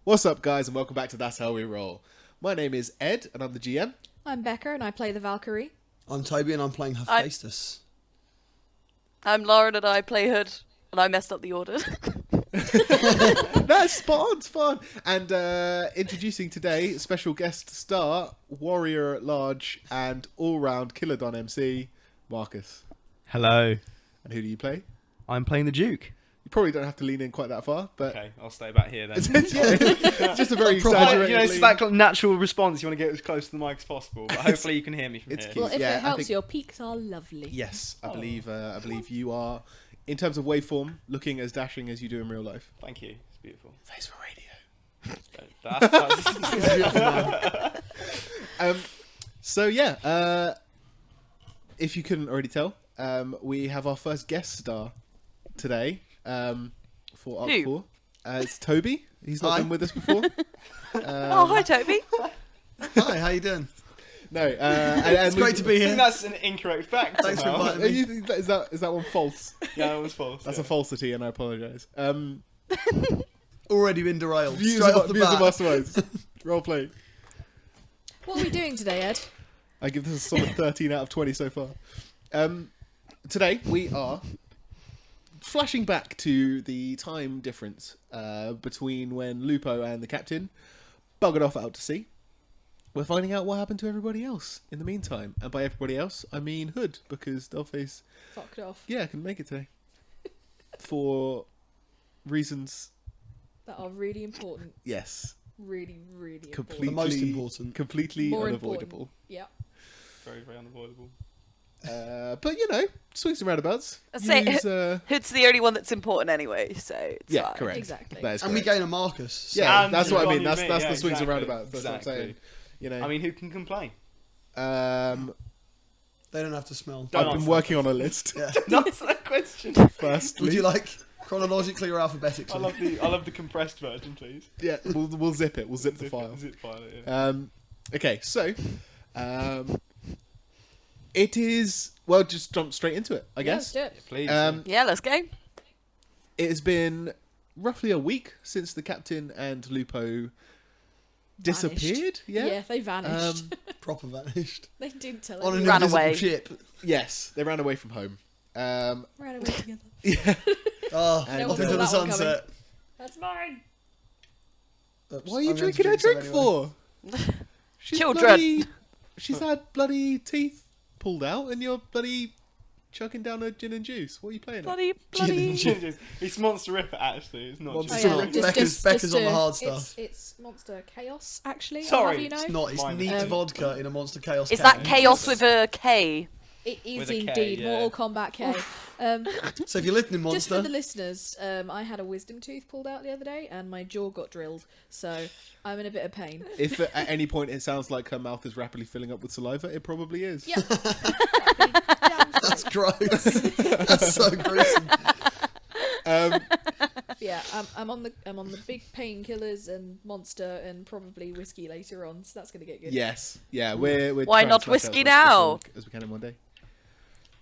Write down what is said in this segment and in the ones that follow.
What's up, guys, and welcome back to That's How We Roll. My name is Ed, and I'm the GM. I'm Becca, and I play the Valkyrie. I'm Toby, and I'm playing Hephaestos. I'm Lauren, and I play Hood, and I messed up the order. That's spot on. And introducing today, special guest star, warrior at large, and all-round Killadon MC, Marcus. Hello. And who do you play? I'm playing the Duke. You probably don't have to lean in quite that far, but... Okay, I'll stay back here then. It's just a very exaggerated You know, it's that natural response. You want to get as close to the mic as possible, but hopefully you can hear me from It's here. cute. Well, if Yeah, it I helps, think- your peaks are lovely. Yes, I believe you are, in terms of waveform, looking as dashing as you do in real life. Thank you. It's beautiful. Face for radio. So yeah, if you couldn't already tell, we have our first guest star today for Arc 4. It's Toby. He's not been with us before. Oh, hi, Toby. Hi, how you doing? No, It's great to be I think here. that's an incorrect fact. Thanks for somehow. inviting me. Is that one false? Yeah, that was false. That's a falsity, and I apologise. Already been derailed. Views Straight of off the bat. Masterminds. Role play. What are we doing today, Ed? I give this a solid 13 out of 20 so far. Today we are flashing back to the time difference between when Lupo and the Captain buggered off out to sea. We're finding out what happened to everybody else in the meantime. And by everybody else, I mean Hood, because Dollface, Fucked off. couldn't make it today. For reasons, That are really important. yes, Really, really completely, The most important. completely More unavoidable. important. Yeah. Very, very unavoidable. But you know, swings and roundabouts. I'd say Use, Hood's the only one that's important anyway, so it's yeah, fine. correct. Exactly. That is And we correct. gain a Marcus. So Yeah, And that's you've what I got mean. on That's your that's mate. the swings and Exactly. roundabouts. That's what I'm saying. You know, I mean, who can complain? they don't have to smell. Don't I've been answer working on a list. Yeah. Answer that question. Firstly, Would you like chronologically or alphabetically? I love the compressed version, please. Yeah, we'll zip it. We'll zip the file. Zip file it, yeah. Okay, so it is. Well, just jump straight into it, I Yeah, guess. let's do it. Please. Yeah, let's go. It has been roughly a week since the Captain and Lupo disappeared. Yeah, they vanished. Proper vanished. They didn't tell On an anyone. Ran invisible away. ship. Yes, they ran away from home. Ran away together. Yeah. Oh, And, off No, into the that one sunset. That's mine. Oops, Why are you I'm going to drinking her some drink anyway. for? She's Children. bloody- she's had bloody teeth pulled out, and you're bloody chucking down her gin and juice. What are you playing at? Bloody. It's Monster Ripper, actually. It's not Monster just... Oh, yeah, Becca's on the hard stuff. It's Monster Chaos, actually. Sorry, I'll have you know. It's not. It's Mine. neat vodka in a Monster Chaos Is can. that chaos with a K? It is With a K, indeed yeah. Mortal Kombat K. So if you're listening, Just for Monster, the listeners, I had a wisdom tooth pulled out the other day, and my jaw got drilled, so I'm in a bit of pain. If at any point it sounds like her mouth is rapidly filling up with saliva, it probably is. Yeah. that's gross. That's so gruesome. Yeah, I'm on the big painkillers and Monster and probably whiskey later on, so that's gonna get good. Yes. Yeah. We're Why trying not to smash out whiskey as much now? as we can in one day.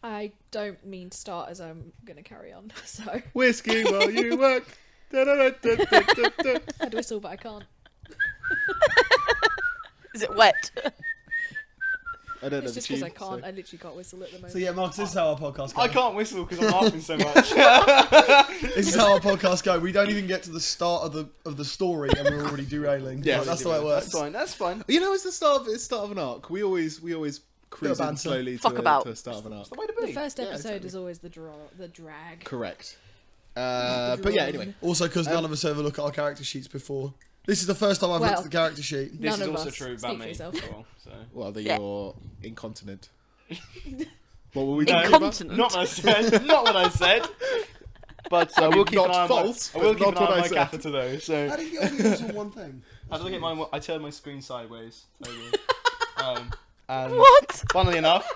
I don't mean to start as I'm gonna carry on, so Whiskey while you work. Da, da, da, da, da, da, da. I'd whistle, but I can't. Is it wet? I don't know It's the just because I tune, can't. so- I literally can't whistle at the moment. So yeah, Marcus, this is how our podcast goes. I can't whistle because I'm laughing so much. This is how our podcasts go. We don't even get to the start of the story, and we're already derailing. Yeah, Like, that's the way it works. That's fine. That's fine. You know, it's the start of an arc. We always cruise in banter. slowly Fuck to about. the start of an arc. That's the way to The be. first Yeah, episode exactly. is always the drag. Correct. But yeah, anyway. Also, because none of us ever look at our character sheets before. This is the first time I've looked Well, at the character sheet. This None is of also us. true Speak about for me. yourself. as well, so. Well, that Yeah. you're incontinent. What were we talking about? Incontinent. Not what I said. Not what I said. But I mean, will keep not an eye on false, my, I will but keep not an eye what on I my said. catheter though. How So do you get all the answers on one thing? I look at mine. I turn my screen sideways. And What? funnily enough,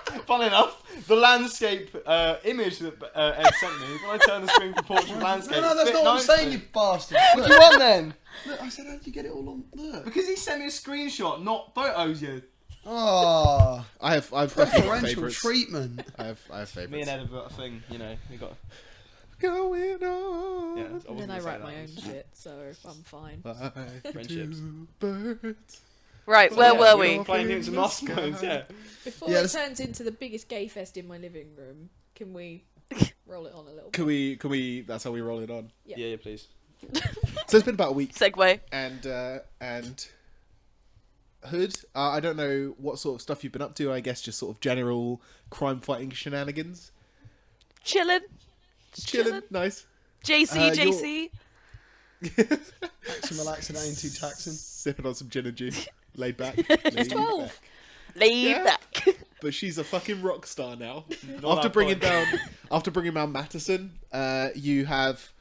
the landscape image that Ed sent me, when I turn the screen for portrait landscape, No, that's fit not what I'm nicely. saying, you bastard. What do you want then? Look, I said, how did you get it all on? Look. Because he sent me a screenshot, not photos. You. Ah, I've definitely got preferential favourites. treatment. I have Me favourites. and Ed have got a thing. You know, we got. Going on. Yeah. And then I wasn't write gonna my own say that. shit, so I'm fine. Friendships. Birds. Right, So, where yeah, were we're we? playing Mutants Masterminds, yeah. Before Yeah, it this- turns into the biggest gay fest in my living room, can we roll it on a little Can bit? we? That's how we roll it on. Yeah. Yeah, please. So it's been about a week, Segway. and Hood. I don't know what sort of stuff you've been up to. I guess just sort of general crime fighting shenanigans. Chilling. Chilling, nice. JC, you're- JC. Some relaxing, ain't too taxing. Sipping on some gin and juice, laid back. She's 12. Laid Yeah. back. But she's a fucking rock star now. Not after that bringing point. down Matterson, you have.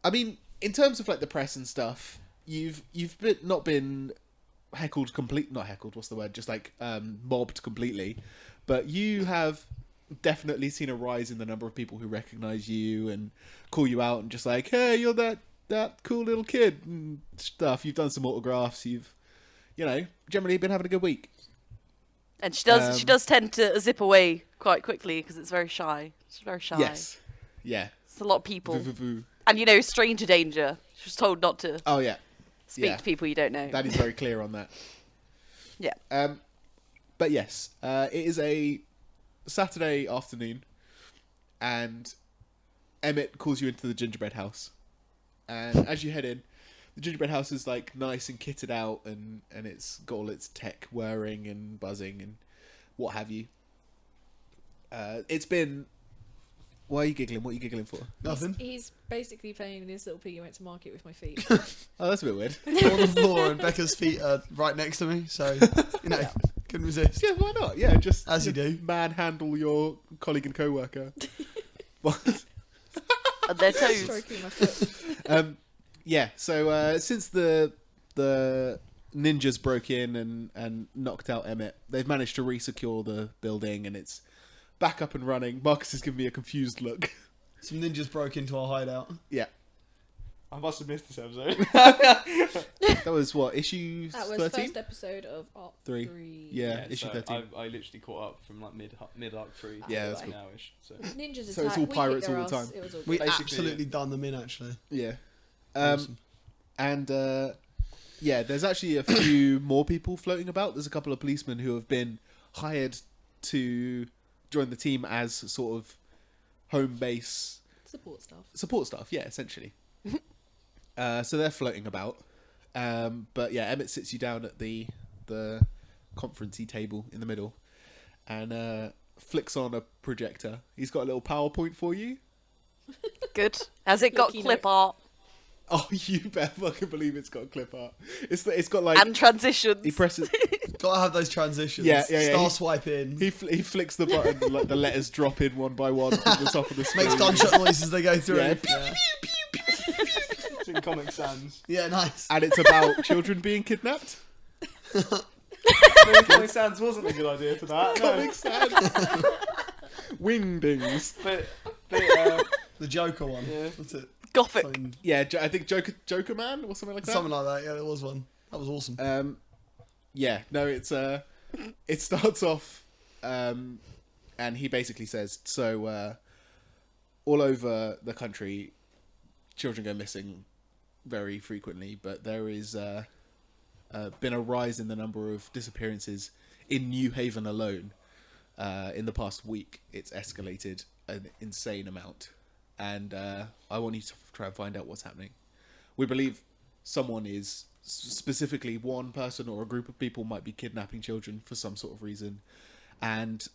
I mean, in terms of like the press and stuff, you've not been not heckled. What's the word? Just like mobbed completely, but you have definitely seen a rise in the number of people who recognize you and call you out and just like, hey, you're that cool little kid and stuff. You've done some autographs. You've, generally been having a good week. And she does tend to zip away quite quickly because it's very shy. She's very shy. Yes. Yeah. It's a lot of people. Voo. And, stranger danger. She was told not to Oh yeah. speak Yeah. to people you don't know. That is very clear on that. Yeah. But yes, it is a Saturday afternoon, and Emmett calls you into the gingerbread house. And as you head in, the gingerbread house is like nice and kitted out, and it's got all its tech whirring and buzzing and what have you. It's been. Why are you giggling? What are you giggling for? Nothing. He's basically playing this little piggy went to market with my feet. Oh, that's a bit weird. On the floor, and Becca's feet are right next to me, so couldn't resist. Yeah, why not? Yeah, just As you do. manhandle your colleague and co-worker. What? And their toes. Stroking my foot. Yeah, so since the ninjas broke in and knocked out Emmett, they've managed to re-secure the building, and it's back up and running. Marcus is giving me a confused look. Some ninjas broke into our hideout. Yeah, I must have missed this episode. that was what, issue That was 13? first episode of Arc Three. 3. Yeah, issue 13. I literally caught up from like mid arc 3. Yeah, that's cool. Nowish. So Ninjas So it's attack, all we pirates kicked their all the ass, time. It was all We good. Basically, absolutely done them in, actually. Yeah. Awesome. And yeah, there's actually a few more people floating about. There's a couple of policemen who have been hired to join the team as sort of home base Support staff. stuff. Yeah, essentially. So they're floating about. But yeah, Emmett sits you down at the conferencey table in the middle and flicks on a projector. He's got a little PowerPoint for you. Good. Has it got Lucky clip note. art Oh, you better fucking believe it's got clip art. It's got like and transitions? he presses. Gotta have those transitions. Yeah. Star He- swipe in. He flicks the button and like the letters drop in one by one from the top of the screen. Makes gunshot noises as they go through. Yeah. Yeah. it's in Comic Sans. Yeah, nice. And it's about children being kidnapped. Maybe Comic Sans wasn't a good idea for that. No. Comic Sans. Wingdings. But The Joker one. Yeah. What's it? Gothic. Something, Yeah, I think Joker Man or something like that. something like that. Yeah, there was one. That was awesome. Yeah, no, it's it starts off, and he basically says, so all over the country, children go missing very frequently, but there is been a rise in the number of disappearances in New Haven alone. In the past week, it's escalated an insane amount, and I want you to try and find out what's happening. We believe someone is, specifically one person or a group of people might be kidnapping children for some sort of reason, and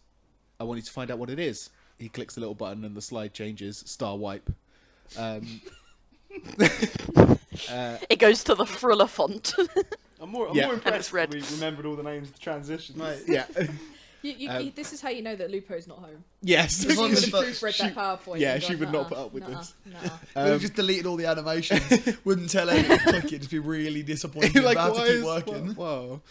I want you to find out what it is. He clicks the little button and the slide changes, star wipe. It goes to the Thriller font. I'm more Yeah. And impressed it's red. that we remembered all the names of the transitions. Mate, Yeah. This is how you know that Lupo's not home. Yes. As long as She the- proofread that PowerPoint. yeah, and she gone, would not "Nuh-uh, put up with nuh-uh, this." nuh-uh." We'd have just deleted all the animations. Wouldn't tell anyone to click it. Just be really disappointed. You're like, about why to keep is working. Whoa.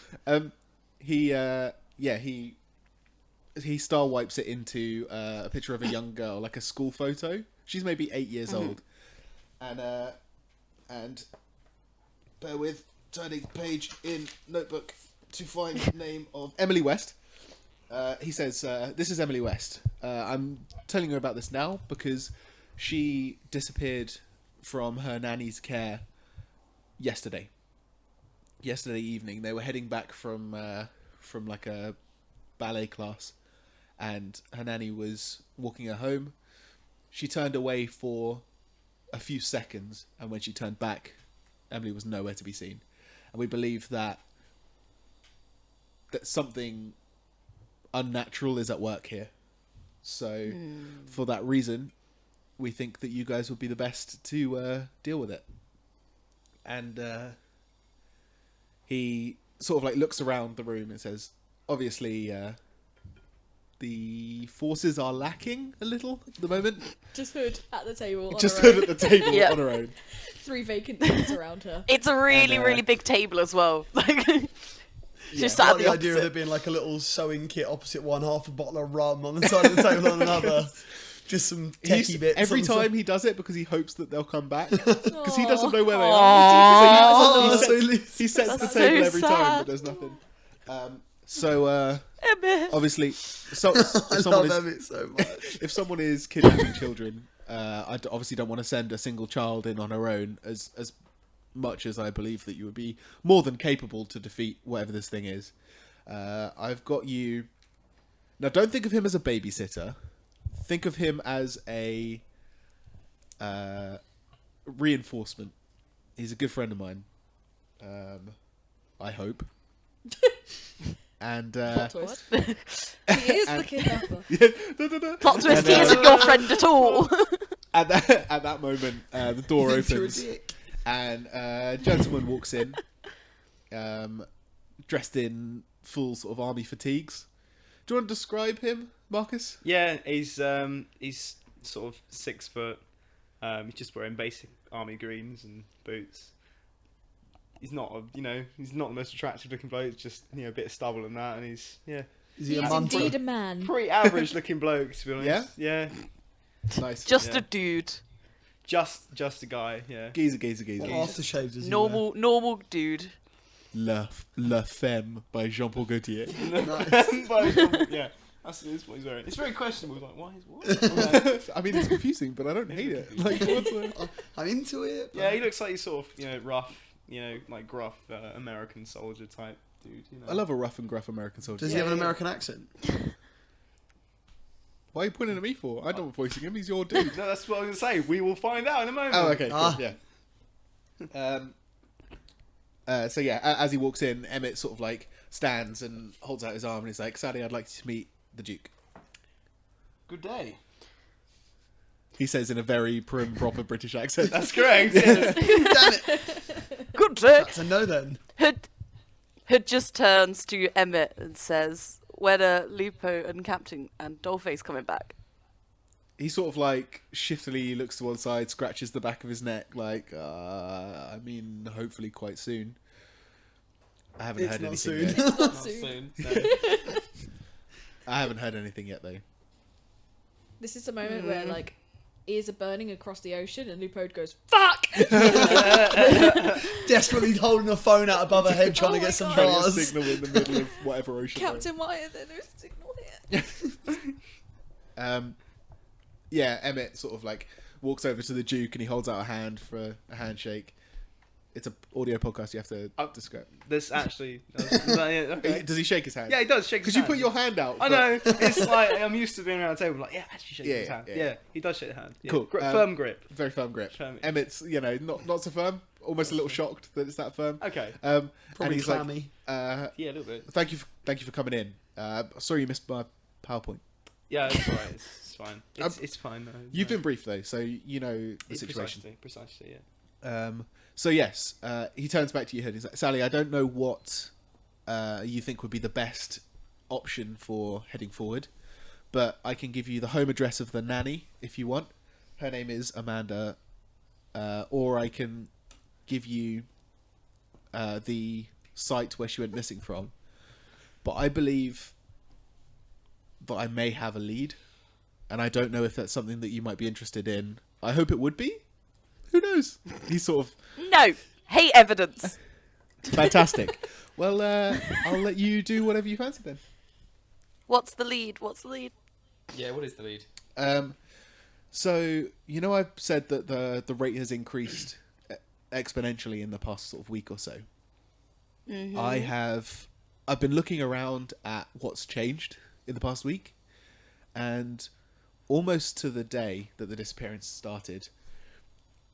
He star wipes it into a picture of a young girl, like a school photo. She's maybe 8 years old, and bear with, turning page in notebook to find the name of Emily West. He says, "This is Emily West. I'm telling you about this now because she disappeared from her nanny's care yesterday evening. They were heading back from like a ballet class, and her nanny was walking her home. She turned away for a few seconds, and when she turned back, Emily was nowhere to be seen. And we believe that something unnatural is at work here. So for that reason, we think that you guys would be the best to deal with it. And he sort of like looks around the room and says, obviously the forces are lacking a little at the moment. Just Hood at the table. On Just her Hood own. at the table Yeah. on her own. 3 vacant tables around her. It's a really, And, really big table as well. Like, just I sat at like the the idea of opposite. there being like a little sewing kit opposite one, half a bottle of rum on the side of the table on another. Just some techie bits. Every on the time side. he does it because he hopes that they'll come back. Because he doesn't know where they Aw. are. Oh, so He sets the That's table so every time, sad. but there's nothing. So Emmett. obviously, so I if someone love is Emmett so much. if someone is kidnapping children, obviously don't want to send a single child in on her own. As much as I believe that you would be more than capable to defeat whatever this thing is. I've got you. Now, don't think of him as a babysitter. Think of him as a reinforcement. He's a good friend of mine. I hope. And Plot twist. He is the kidnapper. Plot twist, And, he isn't your friend at all. at that moment, the door opens and a gentleman walks in, dressed in full sort of army fatigues. Do you want to describe him, Marcus? Yeah, he's sort of 6 foot. He's just wearing basic army greens and boots. He's not he's not the most attractive looking bloke. It's just a bit of stubble and that, and he's Is He he a is man? indeed a man. pretty average looking bloke, to be honest. Yeah? Yeah. Nice. Just Yeah. a dude. Just a guy. Yeah. Geezer. What aftershaves does he Normal dude. La Femme by Jean-Paul Gaultier. But, yeah. That's what he's wearing. It's very questionable. He's like, why is what? I mean, it's confusing, but I don't hate it. Like, what's the... wear? I'm into it. Yeah, he looks like he's sort of rough, like gruff American soldier type dude. I love a rough and gruff American soldier. Does he have an American accent? Why are you pointing at me for? I'm not voicing him. He's your dude. No, that's what I was gonna say. We will find out in a moment. Oh, okay. Cool. Ah. Yeah. So yeah, as he walks in, Emmett sort of like stands and holds out his arm and he's like, "Sally, I'd like to meet the Duke." Good day. He says in a very prim, proper British accent. That's correct. Yes. Damn it! Good day. That's a no then. Hood just turns to Emmett and says, "When are Lupo and Captain and Dollface coming back?" He sort of like shiftily looks to one side, scratches the back of his neck, like, I mean, hopefully quite soon. I haven't It's heard not anything soon. yet. Not Not soon. soon. No. I haven't heard anything yet, though. This is the moment where like ears are burning across the ocean and Lupo goes, "Fuck!" Desperately holding the phone out above her head, trying to Oh my get some God. Trying to bars. signal in the middle of whatever ocean. they're in. Captain, why are there no signal here? Yeah, Emmett sort of like walks over to the Duke and he holds out a hand for a handshake. It's an audio podcast. You have to describe. This actually. Okay. Does he shake his hand? Yeah, he does shake. Because his you put hand. your hand out. I but- know. It's like I'm used to being around the table. Like, yeah, actually shake his Yeah, hand. yeah. Yeah, he does shake the hand. Yeah. Cool. Firm grip. Very firm grip. Firm. Emmett's, not so firm. Almost a little shocked that it's that firm. Okay. And Probably he's clammy. like, Yeah, a little bit. thank you for coming in. Sorry you missed my PowerPoint. Yeah, it's alright. It's fine. It's fine. Though. You've been briefed though, so you know the situation. Precisely. Yeah. So yes, he turns back to you. He's like, Sally, I don't know what you think would be the best option for heading forward, but I can give you the home address of the nanny if you want. Her name is Amanda, or I can give you the site where she went missing from. But I believe that I may have a lead, and I don't know if that's something that you might be interested in. I hope it would be. Who knows? He's sort of No, hate evidence. fantastic. Well, I'll let you do whatever you fancy then. What's the lead? Yeah. What is the lead? So, you know, I've said that the rate has increased exponentially in the past sort of week or so. Mm-hmm. I've been looking around at what's changed in the past week, and almost to the day that the disappearance started,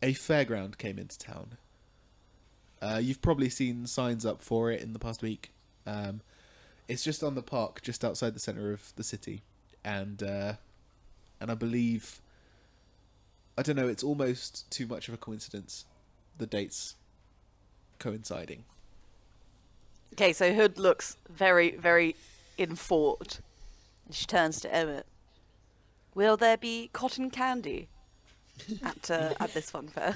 a fairground came into town. You've probably seen signs up for it in the past week. It's just on the park, just outside the centre of the city, and I believe, I don't know, it's almost too much of a coincidence, the dates coinciding. Okay, so Hood looks very, very informed. She turns to Emmett. Will there be cotton candy at this fun fair?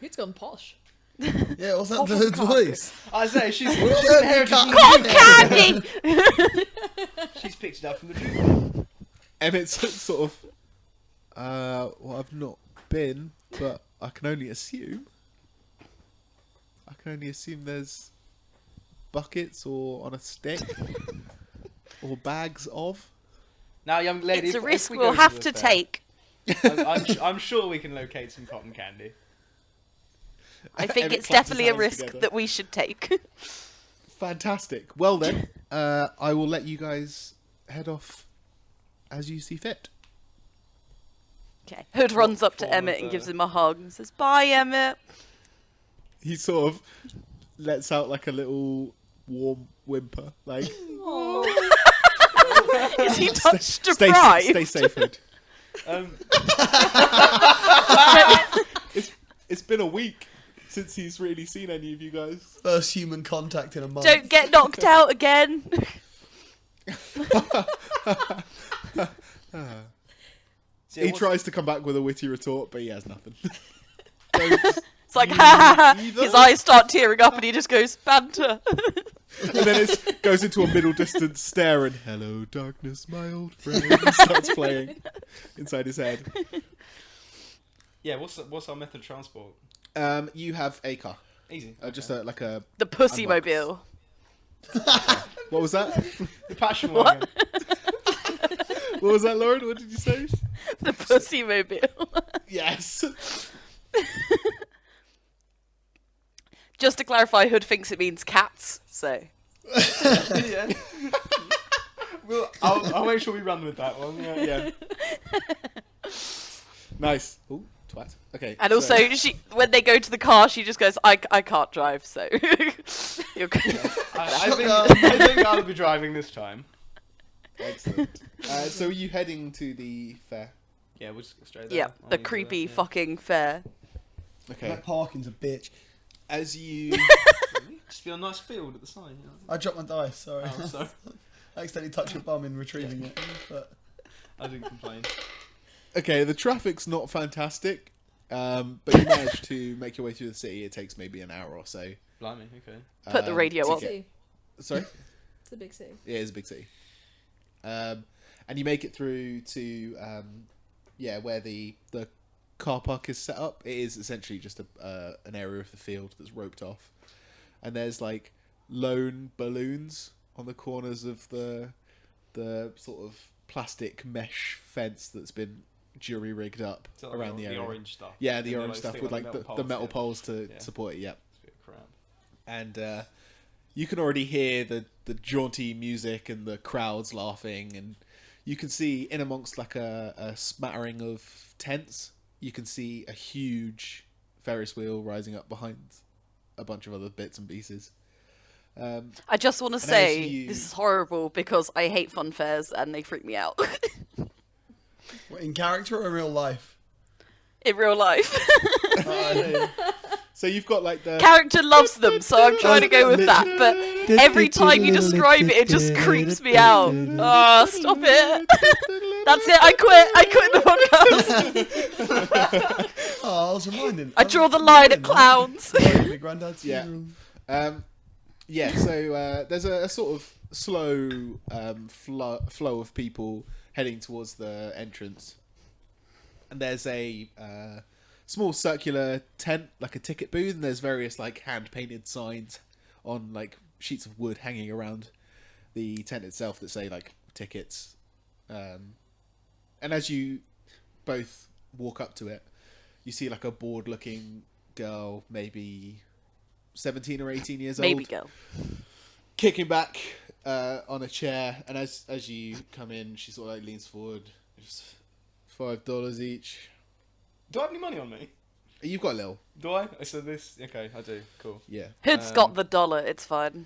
Who's gone posh? Yeah, what's that Cotton third candy. voice? I say she's Cotton Cotton candy! she's picked it up from the tree. Emmett's sort of, well, I've not been, but I can only assume. There's buckets or on a stick or bags of. Now, young lady, It's a if risk we we'll go to have the to fair, take. I'm sure we can locate some cotton candy. I think Emmett it's claps his definitely a hands risk together. that we should take. Fantastic. Well then, I will let you guys head off as you see fit. Okay. Hood runs up to form Emmett of, and gives him a hug and says, "Bye, Emmett." He sort of lets out like a little warm whimper, like Is he touched stay deprived? safe, Hood. Um, It's been a week since he's really seen any of you guys. First human contact in a month. Don't get knocked out again. so He what's- tries to come back with a witty retort, but he has nothing. It's like, ha ha ha. His eyes start tearing up and he just goes, banter. And then it goes into a middle distance stare and "Hello, darkness, my old friend" starts playing inside his head. Yeah, what's our method of transport? You have a car, Easy. just like a. The pussy mobile. What was that? The passion What? wagon. What was that, Lauren? What did you say? The pussy mobile. Yes. Just to clarify, Hood thinks it means cats, so. Yeah. I'll make sure we run with that one. Yeah. Nice. Ooh, twat. Okay. And so- also, when they go to the car, she just goes, I can't drive, so. You're good. I think I'll be driving this time. Excellent. So are you heading to the fair? Yeah, we'll just go straight there. Yeah, I'll the leave you creepy there, yeah. fucking fair. Okay. That parking's a bitch. As you Just be on a nice field at the side. You know? I dropped my dice, sorry. Oh, sorry. I accidentally touched your bum in retrieving it. But I didn't complain. Okay, the traffic's not fantastic, but you manage to make your way through the city. It takes maybe an hour or so. Blimey, okay. Put the radio to on. get- City. Sorry? It's a big city. Yeah, it's a big city. And you make it through to, where the car park is set up. It is essentially just an area of the field that's roped off. And there's like lone balloons on the corners of the sort of plastic mesh fence that's been jury rigged up So like around the area. orange stuff. Yeah, And the they, orange stuff stick with on like the metal poles to Yeah. support it. Yeah. It's a bit of crap. And you can already hear the jaunty music and the crowds laughing, and you can see in amongst like a smattering of tents, you can see a huge Ferris wheel rising up behind a bunch of other bits and pieces. I just want to as say, you- this is horrible because I hate fun fairs and they freak me out. what, in character or in real life? In real life. So you've got like the Character loves them, so I'm trying to go with that. But every time you describe it, it just creeps me out. Oh, stop it. That's it, I quit the podcast. Oh, I was reminding. I draw the line at clowns. My granddad's Yeah. funeral. So there's a sort of slow flow of people heading towards the entrance, and there's a small circular tent, like a ticket booth, and there's various like hand painted signs on like sheets of wood hanging around the tent itself that say like tickets. And as you both walk up to it, you see like a bored-looking girl, maybe 17 or 18 years old, Maybe girl. kicking back on a chair. And as you come in, she sort of like leans forward. Just $5 each. Do I have any money on me? You've got a little. Do I? So this. Okay, I do. Cool. Yeah. Hood's got the dollar. It's fine.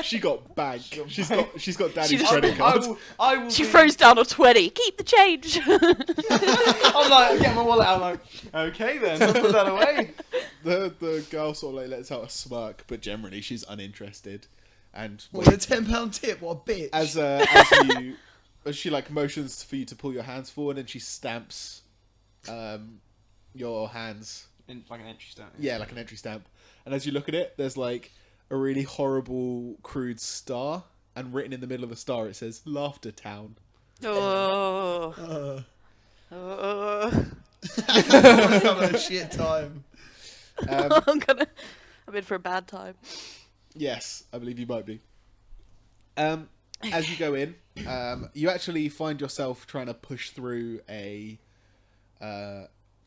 She got bank. She's got daddy's She- credit card. I will She be- throws down a 20. Keep the change. I'm like, I get my wallet out. I'm like, okay then, I'll put that away. The girl sort of like lets out a smirk, but generally she's uninterested. And What, a £10 tip? What a bitch. as she like motions for you to pull your hands forward, and she stamps your hands. Like an entry stamp. Yeah, like an entry stamp. And as you look at it, there's like a really horrible, crude star, and written in the middle of the star it says "Laughter Town." Oh. I'm having a shit time. I'm in for a bad time. Yes, I believe you might be. As you go in, you actually find yourself trying to push through a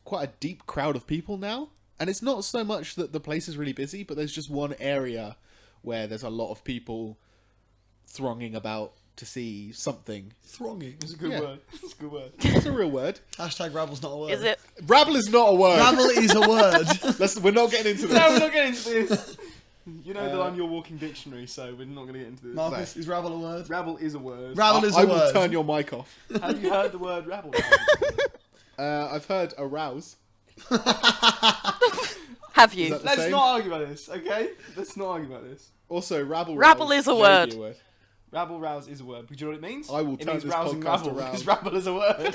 quite a deep crowd of people now. And it's not so much that the place is really busy, but there's just one area where there's a lot of people thronging about to see something. Thronging. It's a good Yeah. word. It's a good word. That's a real word. Hashtag rabble's not a word. Is it? Rabble is not a word. Rabble is a word. We're not getting into this. No, we're not getting into this. You know that I'm your walking dictionary, so we're not going to get into this. Marcus, is rabble a word? Rabble is a word. Rabble is I a will word. turn your mic off. Have you heard the word rabble? I've heard arouse. Have you? Is that the Let's same? not argue about this, okay? Let's not argue about this. Also, rabble. Rabble rouse is a may be word. Rabble rouse is a word. Do you know what it means? I will It turn means this rousing podcast rabble, around. because rabble is a word.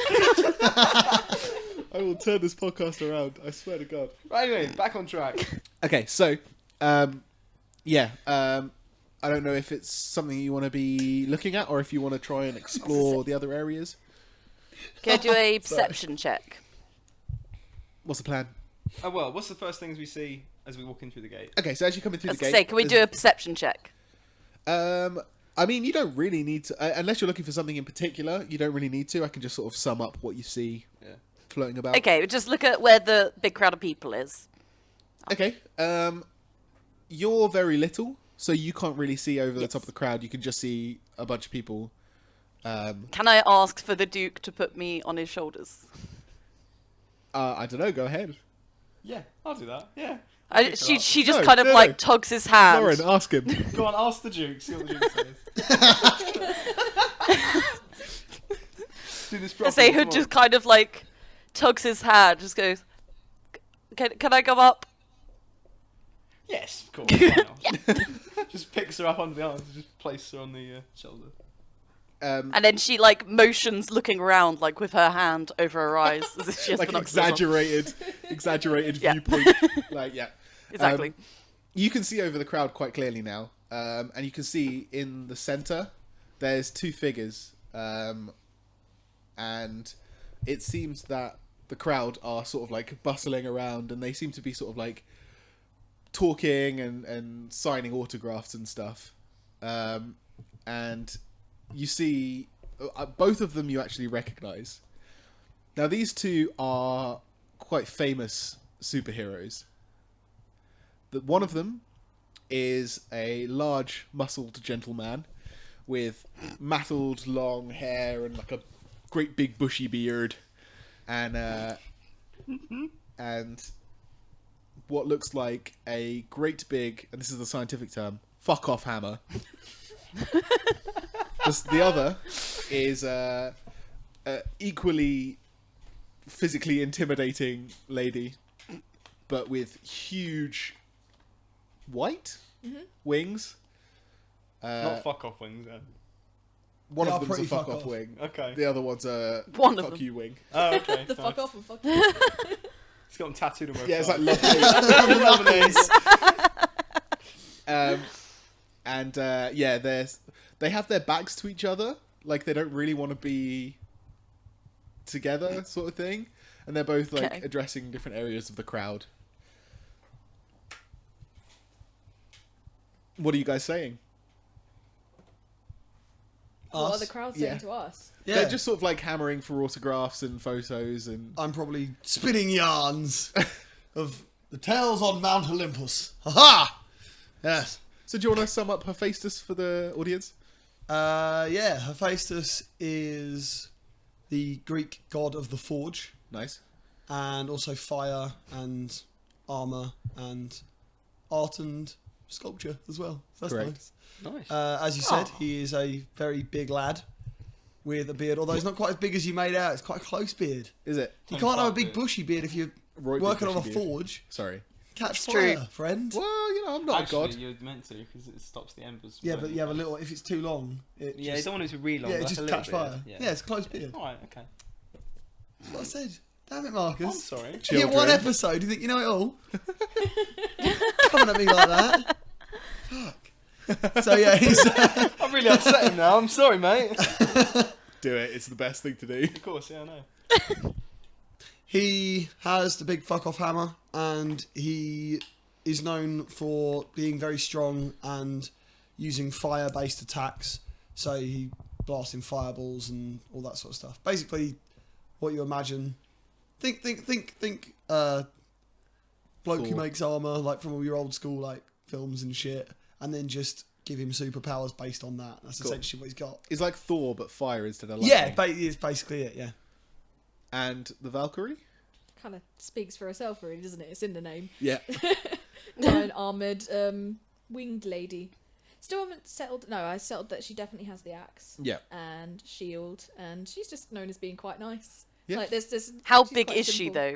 I will turn this podcast around. I swear to God. Right, anyway, back on track. Okay, so, yeah, I don't know if it's something you want to be looking at, or if you want to try and explore the other areas. Can I do a perception check? What's the plan? Oh well, what's the first things we see as we walk in through the gate? Okay, so as you come in through I was the gonna gate, say, can we do a perception check? I mean, you don't really need to, unless you're looking for something in particular. You don't really need to. I can just sort of sum up what you see Yeah. floating about. Okay, just look at where the big crowd of people is. Okay. You're very little, so you can't really see over the Yes. top of the crowd. You can just see a bunch of people. Can I ask for the Duke to put me on his shoulders? I don't know. Go ahead, Yeah, I'll do that. Yeah. She just No, kind of no, like no. tugs his hand. Lauren. Ask him. Go on, ask the Duke. See what the Duke says. Do this I properly. say come Hood on. just kind of like tugs his hand, just goes, can I come up? Yes, of course. Why not? Just picks her up under the arms and just places her on the shoulder. And then she like motions looking around like with her hand over her eyes as if she has Like binoculars on. exaggerated Yeah. viewpoint. Like, yeah. Exactly. You can see over the crowd quite clearly now, and you can see in the center there's two figures, and it seems that the crowd are sort of like bustling around, and they seem to be sort of like talking and signing autographs and stuff, and you see both of them you actually recognize. Now these two are quite famous superheroes. One of them is a large, muscled gentleman with matted long hair and like a great big bushy beard, and what looks like a great big, and this is the scientific term, fuck off hammer. The other is a equally physically intimidating lady, but with huge white wings. Not fuck off wings, then. One They of are them's a pretty fuck fuck off off. wing. Okay. The other one's a One of fuck them. you wing. Oh, okay. The fuck nice. off and fuck off. It's got them tattooed on both Yeah, it's like sides. love and yeah, they have their backs to each other, like they don't really want to be together, sort of thing, and they're both like Okay. addressing different areas of the crowd. What are you guys saying? What are the crowd saying Yeah. to us? Yeah. They're just sort of like hammering for autographs and photos and. I'm probably spinning yarns of the tales on Mount Olympus. Ha-ha! Yes. So do you want to sum up Hephaestus for the audience? Yeah, Hephaestus is the Greek god of the forge, Nice. and also fire and armour and art and sculpture as well. So that's Correct. nice. Nice. As you said, he is a very big lad with a beard, although it's not quite as big as you made out. It's quite a close beard. Is it? You can't have a big beard. bushy beard if you're Right, big working on a bushy beard. forge. Sorry. Catch It's fire, true. friend. Well, you know, I'm not Actually, a god. you're meant to because it stops the embers. Yeah, from but you have a little. If it's too long, it Yeah, you just, don't want it to be really long. yeah, it like just a little catch bit. fire. Yeah, it's a close beard. All right. Okay. That's what I said. Damn it, I'm Marcus. sorry. You get one Children. episode, you think you know it all? Coming at me like that. Fuck. So yeah, he's I'm really upset him now. I'm sorry, mate. Do it. It's the best thing to do. Of course, yeah, I know. he has the big fuck off hammer, and he is known for being very strong and using fire based attacks. So he blasting fireballs and all that sort of stuff. Basically, what you imagine. Think. Bloke who Thor. makes armor like from all your old school like films and shit, and then just give him superpowers based on that. That's Cool. essentially what he's got. It's like Thor, but fire instead of lightning. Yeah, it's basically it. Yeah. And the Valkyrie? Kind of speaks for herself, really, doesn't it? It's in the name. Yeah. Giant armored winged lady. Still haven't settled. No, I settled that she definitely has the axe Yeah. and shield, and she's just known as being quite nice. Yeah. Like this. How she's big quite is she simple. though?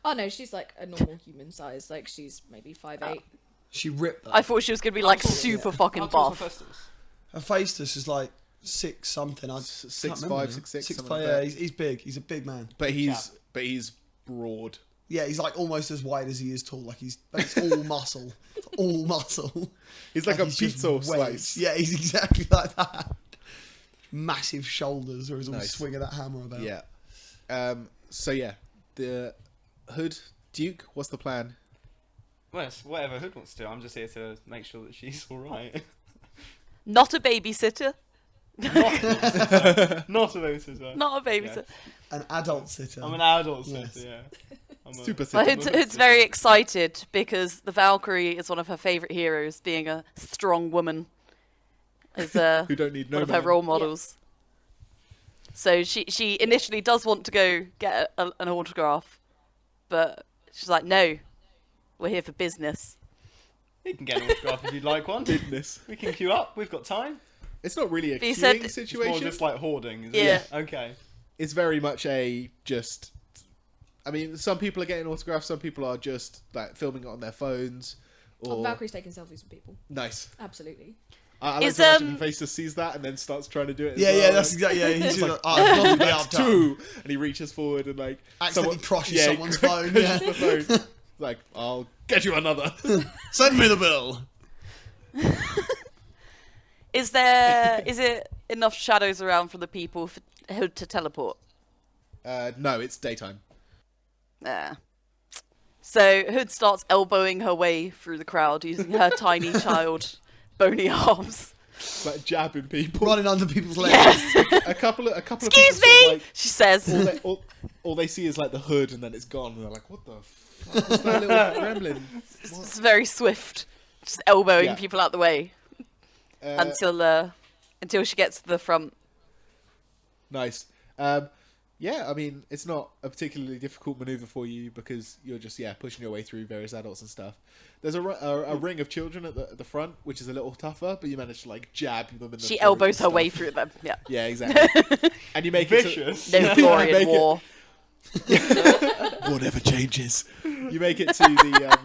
Oh no, she's like a normal human size. Like she's maybe 5'8". She ripped that. I thought she was gonna be like tall, super yeah. fucking How tall's buff. Hephaestus? Hephaestus is like 6 something. I S- can't 6'5", remember now. 6'6", 6'5", something like yeah, that. he's big. He's a big man. But he's broad. Yeah, he's like almost as wide as he is tall. Like but it's all muscle. It's all muscle. He's like a he's just pizza weight. slice. Yeah, he's exactly like that. Massive shoulders, or he's always Nice. swinging that hammer about. Yeah. So yeah, the Hood Duke. What's the plan? Well, it's whatever Hood wants to do. I'm just here to make sure that she's all right. Not a babysitter. Not a babysitter. Not a babysitter. An adult sitter. I'm an adult Yes. sitter, yeah. I'm a- Super Well, simple. Hood's very excited because the Valkyrie is one of her favourite heroes, being a strong woman. Is Who don't need no one of her man. role models. So she initially does want to go get an autograph, but she's like, no, we're here for business. You can get an autograph if you'd like one. Business. We can queue up. We've got time. It's not really a But you queuing said- It's more situation. just like hoarding, is Yeah. it? Okay. It's very much a just. I mean, some people are getting autographs. Some people are just like filming it on their phones. Or Valkyrie's taking selfies with people. nice. Absolutely. I like Is, to imagine Hephaestus sees that and then starts trying to do it. As yeah, well. yeah, that's exactly. Yeah, he's like, I'd love to be That's up to. two, and he reaches forward and like Accidentally crushes he someone's phone. Yeah. crushes the phone. Like, I'll get you another. Send me the bill. Is it enough shadows around for the people for Hood to teleport? No, it's daytime. Yeah. So Hood starts elbowing her way through the crowd using her tiny child bony arms. Like jabbing people. Running under people's legs. A couple of Excuse people sort of, me, like, she says. all they see is like the hood, and then it's gone. And they're like, "What the fuck was that little gremlin?" It's very swift, just elbowing Yeah. people out the way until she gets to the front. Nice. Yeah, I mean, it's not a particularly difficult maneuver for you because you're just pushing your way through various adults and stuff. There's a ring of children at the front, which is a little tougher, but you manage to like jab them in the She throat elbows and her way stuff. through them. Yeah. Yeah, exactly. And you make Vicious. No Yeah, glory make in it- war. Whatever changes. You make it to the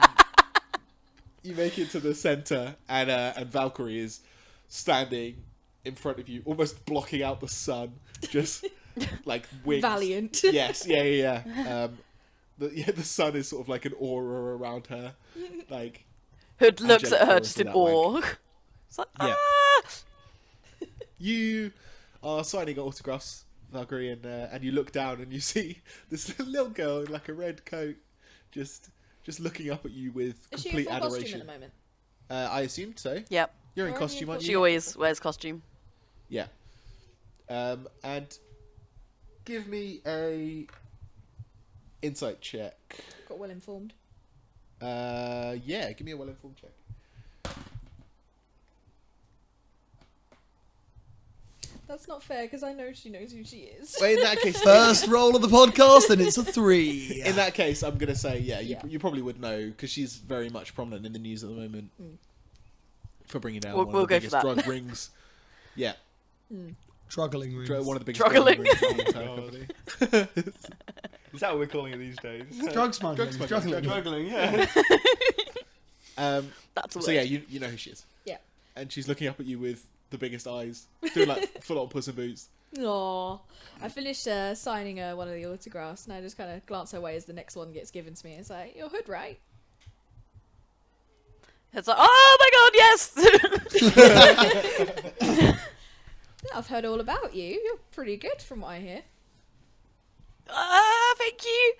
you make it to the center, and Valkyrie is standing in front of you, almost blocking out the sun, just like wings. Valiant. Yes, yeah. The sun is sort of like an aura around her, like Hood looks at Angelic her Force just in in that way. awe. It's like, Yeah. ah! you are signing autographs, Valkyrie, and you look down and you see this little girl in like a red coat, just looking up at you with Is she in complete full costume adoration. at the moment? I assumed so. Yep. You're in Or are costume, you aren't She you? always wears costume. Yeah. And give me a insight check. Got well informed. Yeah, give me a well-informed check. That's not fair because I know she knows who she is. Well, in that case, First roll of the podcast, and it's a 3. in that case, I'm gonna say yeah. Yeah. You probably would know because she's very much prominent in the news at the moment for bringing down We'll one of the go for biggest that. drug rings. Yeah, Struggling rings. one of the biggest Struggling. drug rings in the entire company. Is that what we're calling it these days? Drug smuggling. Drug Struggling. Struggling, yeah. That's a So word. yeah, you know who she is. Yeah. And she's looking up at you with the biggest eyes, doing like full on Puss in Boots. Aww. I finished signing one of the autographs and I just kind of glance her way as the next one gets given to me. It's like, you're Hood, right? It's like, oh my god, yes! Yeah, I've heard all about you. You're pretty good from what I hear. Thank you.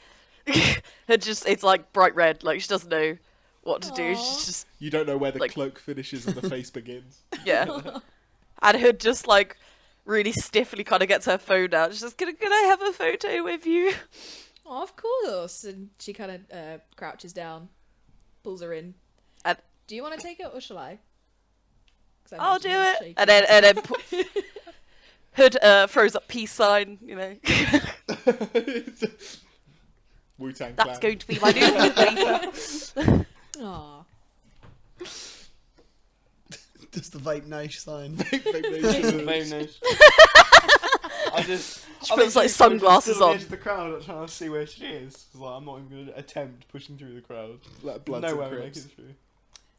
It's like bright red. Like she doesn't know what to do. Aw. She's just You don't know where the Like- cloak finishes and the face begins. yeah. And Hood just like really stiffly kind of gets her phone out. She's just can I have a photo with you? Oh, of course. And she kind of crouches down, pulls her in. And Do you want to take it or shall I? 'Cause I I'll do imagine you're it. shaking. And then Hood throws up peace sign. You know, Wu-Tang that's Clan. going to be my new wallpaper. Aw. Just the vape niche sign. Very nice. I just. She puts, like, sunglasses stood on. on. The edge of the crowd trying to see where she is. 'Cause, like, I'm not even going to attempt pushing through the crowd. Like Bloods No and way we make Crips. it through.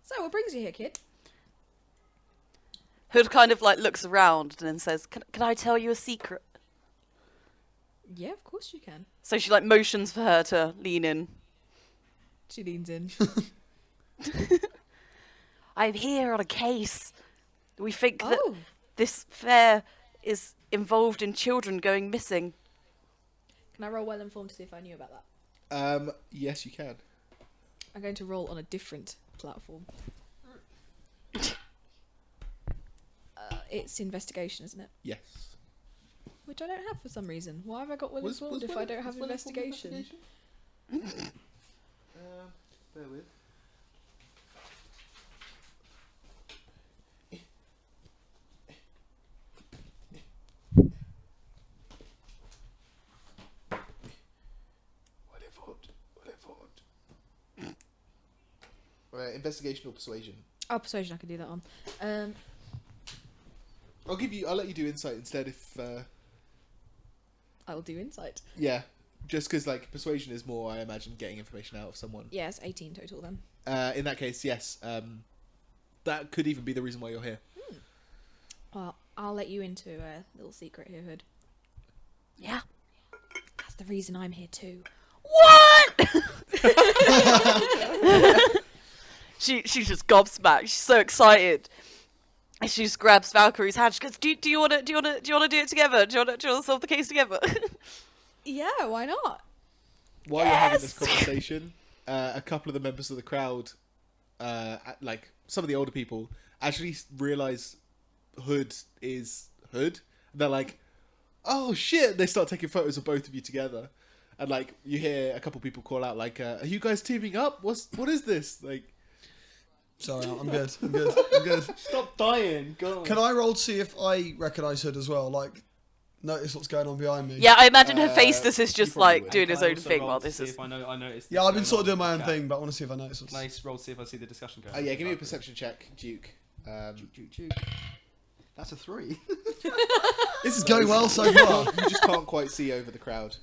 So, what brings you here, kid? Hood kind of like looks around and then says, "Can I tell you a secret?" Yeah, of course you can. So she like motions for her to lean in. She leans in. I'm here on a case. We think that Oh, this fair is involved in children going missing. can I roll well informed to see if I knew about that? Yes, you can. I'm going to roll on a different platform. It's investigation, isn't it? Yes. Which I don't have for some reason. Why have I got well Was- informed was if well- I don't have was well informed investigation? Bear with. Investigation or persuasion? Oh, persuasion, I can do that on. I'll let you do insight instead if I'll do insight. yeah, just because like persuasion is more, I imagine, getting information out of someone. Yeah, it's 18 total then. In that case, yes, that could even be the reason why you're here. Well, I'll let you into a little secret here, Hood. Yeah. That's the reason I'm here too. What? She just gobsmacked. She's so excited. And she just grabs Valkyrie's hand. She goes, "Do you want to do it together? Do you want to solve the case together?" Yeah, why not? While you're having this Yes! conversation, a couple of the members of the crowd, like some of the older people, actually realise Hood is Hood. They're like, "Oh shit!" They start taking photos of both of you together, and like you hear a couple people call out, like, "Are you guys teaming up? What is this?" Like, Sorry, I'm good. I'm good. Stop dying. Go on. Can I roll to see if I recognise Hood as well? Like, notice what's going on behind me? Yeah, I imagine Hephaestus is you just probably like would. doing Can his I own also thing roll while to this see is. if I notice Yeah, this I've been going sort of on doing my in own the chat? thing, but I want to see if I notice what's... Can I roll to see if I see the discussion going on? yeah, give me a perception check, Duke. That's a 3. This is going well so far. You just can't quite see over the crowd.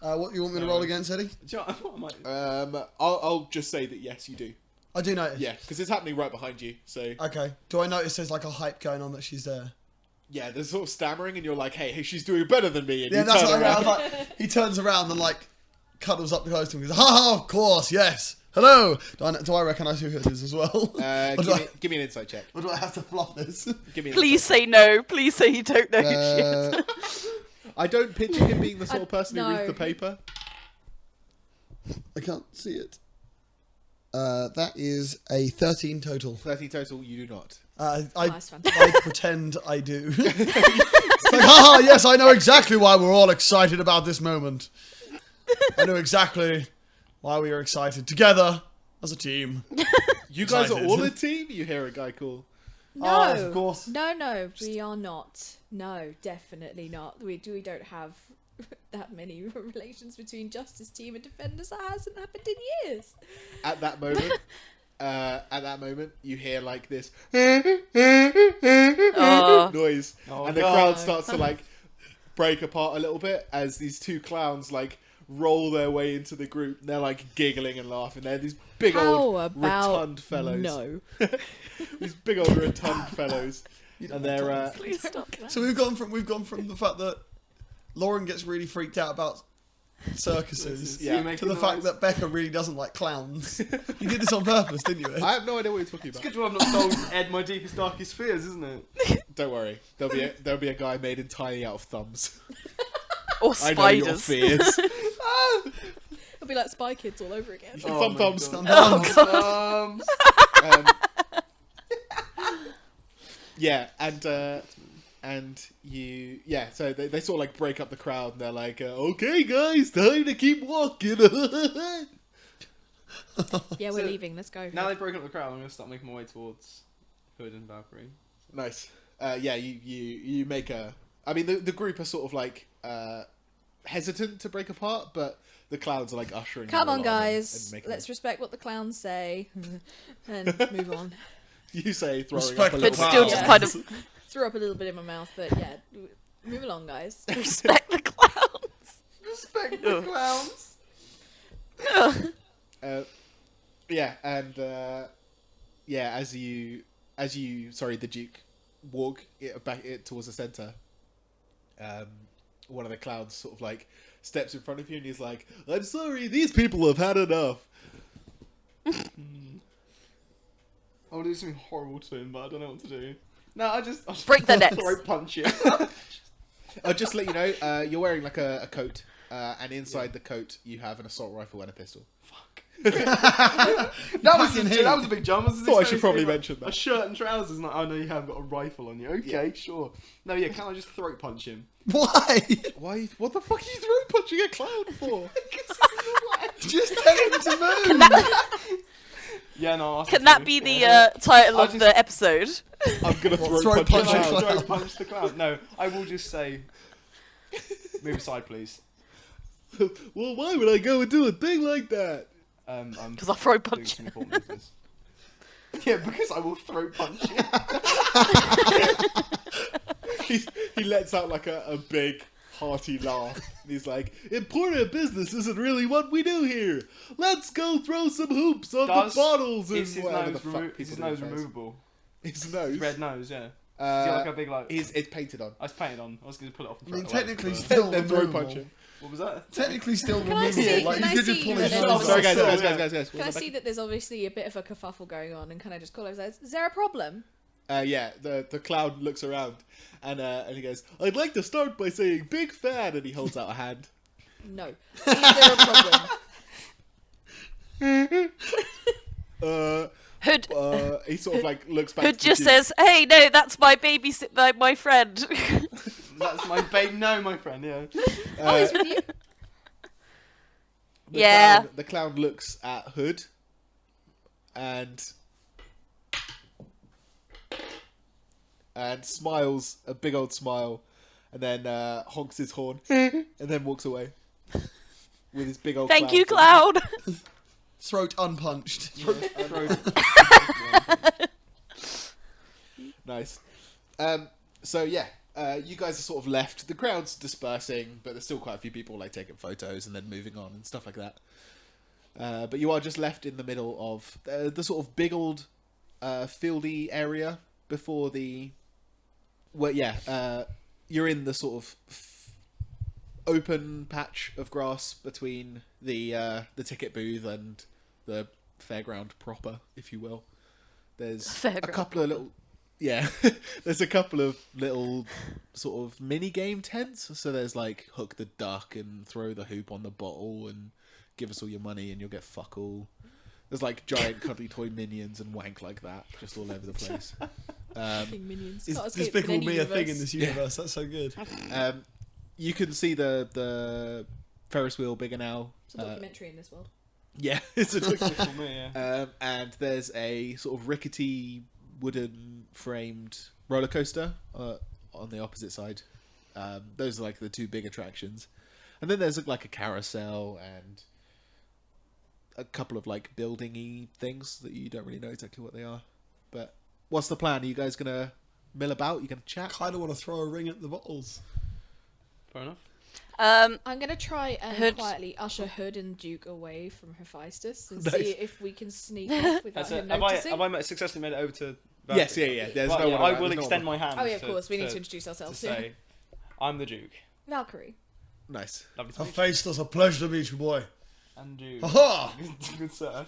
What you want me to roll against, Eddie? Do you know what am I? I'll just say that yes, you do. I do notice. Yeah, because it's happening right behind you. So Okay. Do I notice there's like a hype going on that she's there? yeah, there's sort of stammering, and you're like, "Hey, she's doing better than me." And Yeah, you that's turn what I mean. around. Like, he turns around and like cuddles up close to him and goes, "Ha, of course, yes. Hello." Do I recognise who Hood is as well? Or do I- Give me an insight check. or do I have to fluff this? Give me an Please say no. Please say you don't know who she is. I don't picture him being the sort of person who no. reads the paper. I can't see it. That is a 13 total. 13 total, you do not. I Nice, fantastic. I pretend I do. So like, ah, yes, I know exactly why we're all excited about this moment. I know exactly why we are excited together as a team. You guys are Excited. all a team? You hear a guy call. No, Oh, of course. no, we are not. No, definitely not. We don't have that many relations between Justice Team and Defenders. That hasn't happened in years. At that moment, you hear like this Oh. noise, Oh, and the God. crowd starts to like break apart a little bit as these two clowns like roll their way into the group. And they're like giggling and laughing. They're these big How old about rotund fellows. No. These big old rotund fellows, and they're Please stop. So we've gone from the fact that Lauren gets really freaked out about circuses Yeah. You're to the making fact noise. that Becca really doesn't like clowns. You did this on purpose, didn't you, Ed? I have no idea what you're talking It's about. good to have not told Ed my deepest, darkest fears, isn't it? Don't worry, there'll be a guy made entirely out of thumbs. Or I know your spiders. fears. It'll be like Spy Kids all over again. Thumb my thumbs. God. Oh, Um, yeah, and you, yeah. So they sort of like break up the crowd, and they're like, "Okay, guys, time to keep walking." Yeah, we're leaving. Let's go. Now they've broken up the crowd, I'm going to start making my way towards Hood and Valkyrie. Nice. Yeah, you make a. I mean, the group are sort of like hesitant to break apart, but the clowns are like ushering. Come them on, along and guys. making Let's them- respect what the clowns say and move on. You say throwing Respect up a the But little still Wow. just Yeah. kind of Threw up a little bit in my mouth, but yeah, move along, guys. respect the clowns. Respect the clowns! Yeah, and yeah, as you, sorry, the Duke walk back towards the center. One of the clowns sort of like steps in front of you, and he's like, "I'm sorry, these people have had enough." I want to do something horrible to him, but I don't know what to do. No, I'll just Break their necks. throat punch him. I'll just let you know, you're wearing like a coat, and inside the coat you have an assault rifle and a pistol. That was a big jump. I was Thought I should expecting probably like mention that. A shirt and trousers, and like, oh no, you haven't got a rifle on you. Okay, sure. No, yeah, can I just throat punch him? why? Why? What the fuck are you throat punching a clown for? Just tell him to move. Yeah, no. I'll Can do. that be Yeah. the title I'll of just- the episode? I'm gonna What, throat throat punch a punch Can I a clown. clown? throat punch the clown? No, I will just say, move aside, please. Well, why would I go and do a thing like that? I'm Because I throat doing punch. some important business. Yeah, because I will throat punch you. He lets out like a big hearty laugh. And he's like, "Important business isn't really what we do here. Let's go throw some hoops on Does- the bottles and Is his whatever nose, the fuck is people his do nose with those. removable? His nose. Red nose, yeah. Is he Uh, like a big like? it's painted on. I was painted on. I was going to pull it off. And I mean, throw it away, technically but- still Then throw removable. punch him. What was that? Technically still Can I removable. see- Like, can you I could just see pull that his there's nose obviously- Sorry, off. guys, Yeah. guys. Can I see that there's obviously a bit of a kerfuffle going on, and can I just call over? Is there a problem? Yeah, the clown looks around and he goes, "I'd like to start by saying big fan," and he holds out a hand. No. Is there a problem? Hood He sort of like looks back. Hood to the just Duke. says, "Hey, no, that's my my friend." That's my babe. No, my friend. Yeah. Oh, he's with you. Yeah. The clown looks at Hood and smiles a big old smile, and then honks his horn, and then walks away with his big old. Thank you, clown clown. Throat unpunched. Throat. Nice. So yeah, you guys are sort of left. The crowd's dispersing, but there's still quite a few people like taking photos and then moving on and stuff like that. But you are just left in the middle of the sort of big old fieldy area before the. Well, yeah, you're in the sort of open patch of grass between the ticket booth and the fairground proper, if you will. There's Fairground a couple of little. Yeah, there's a couple of little sort of mini game tents. So there's like hook the duck and throw the hoop on the bottle and give us all your money and you'll get fuck all. There's like giant cuddly toy minions and wank like that just all over the place. Fucking minions. Is Can't escape Despicable in any Me a thing in universe. this universe? That's so good. You can see the Ferris wheel bigger now. It's a documentary in this world. Yeah, it's a For me, yeah. and there's a sort of rickety wooden framed roller coaster on the opposite side. Those are like the two big attractions, and then there's like a carousel and a couple of like building-y things that you don't really know exactly what they are. But what's the plan? Are you guys gonna mill about? You gonna chat? Kind of want to throw a ring at the bottles. Fair enough. I'm gonna try and Hood- quietly usher Hood and Duke away from Hephaestus and Nice. see if we can sneak off without him Have noticing. I successfully made it over to? Yes, yeah. There's Right, no yeah, one I around, will there's no extend one. my hand. Oh yeah, of course. We need to introduce to ourselves. Yeah. say, I'm the Duke. Valkyrie. Nice. Lovely to meet you. Hephaestus, a pleasure to meet you, boy. And Duke. Aha! Good sir.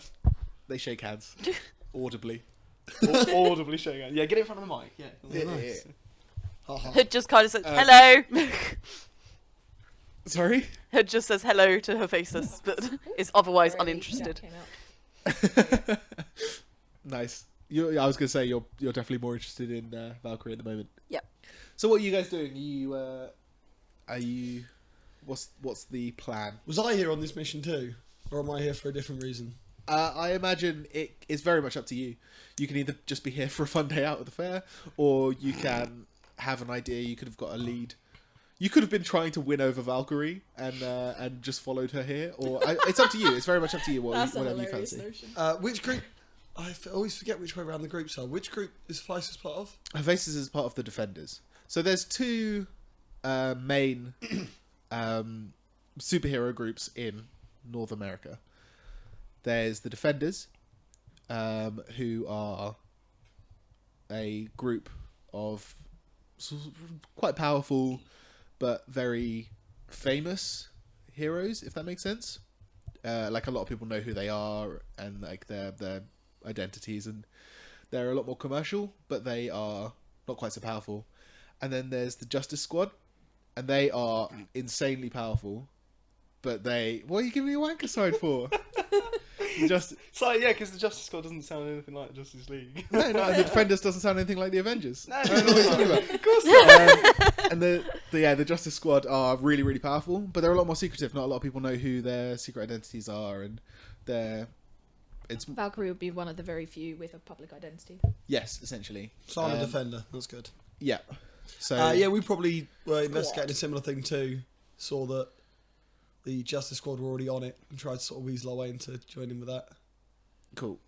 They shake hands audibly. Audibly showing hands. Yeah, get it in front of the mic. Yeah. nice. Haha. Hood just kind of says hello. Sorry. Hood just says hello to Hephaestus, but is otherwise Already uninterested. Jack came out. Nice. I was gonna say you're definitely more interested in Valkyrie at the moment. Yep. So what are you guys doing? Are you? What's the plan? Was I here on this mission too? Or am I here for a different reason? I imagine it is very much up to you. You can either just be here for a fun day out at the fair, or you can have an idea. You could have got a lead. You could have been trying to win over Valkyrie and just followed her here, or it's up to you. It's very much up to you. That's a Whatever you hilarious fancy. notion. Which group? Always forget which way around the groups are. Which group is Hephaestus part of? Hephaestus is part of the Defenders. So there's two main superhero groups in North America. There's the Defenders, who are a group of sort of quite powerful but very famous heroes, if that makes sense. Like a lot of people know who they are and like their identities, and they're a lot more commercial, but they are not quite so powerful. And then there's the Justice Squad, and they are insanely powerful, but what are you giving me a wanker side for? So yeah, because the Justice Squad doesn't sound anything like Justice League. No, the Defenders doesn't sound anything like the Avengers. No, I don't know what you're talking about. Of course not. And the Justice Squad are really, really powerful, but they're a lot more secretive. Not a lot of people know who their secret identities are, and Valkyrie would be one of the very few with a public identity. yes, essentially. So I'm a defender. That's good. Yeah. So Yeah, we probably were investigating a similar thing too. Saw that the Justice Squad were already on it and tried to sort of weasel our way into joining with that. cool.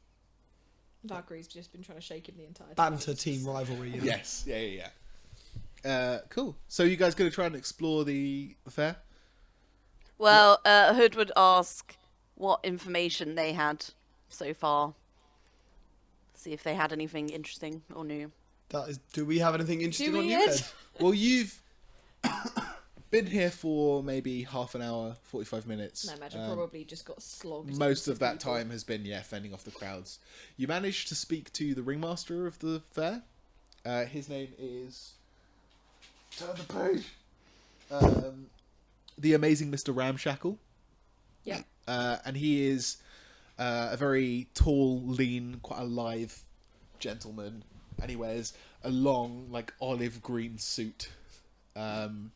Valkyrie's just been trying to shake him the entire time. Banter team rivalry. You know? Yes. Yeah. Cool. So you guys going to try and explore the fair? Well, Hood would ask what information they had so far. See if they had anything interesting or new. Do we have anything interesting Do on we you, yet? Ed? Well, you've been here for maybe half an hour, 45 minutes. And I imagine probably just got slogged. Most of that people. time has been, fending off the crowds. You managed to speak to the ringmaster of the fair. His name is... Turn the page. The amazing Mr. Ramshackle. Yeah. And he is a very tall, lean, quite a lithe gentleman. And he wears a long, like, olive green suit. Nice.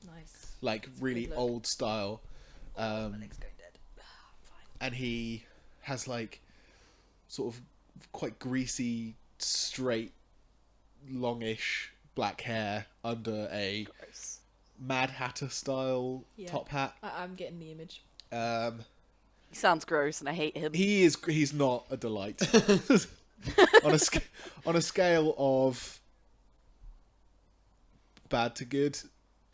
Like, really Good look. old style. My leg's going dead. Fine. And he has like sort of quite greasy, straight, longish black hair under a Gross. Mad Hatter style Yeah. top hat. I'm getting the image. He sounds gross, and I hate him. He's not a delight. on a scale of bad to good,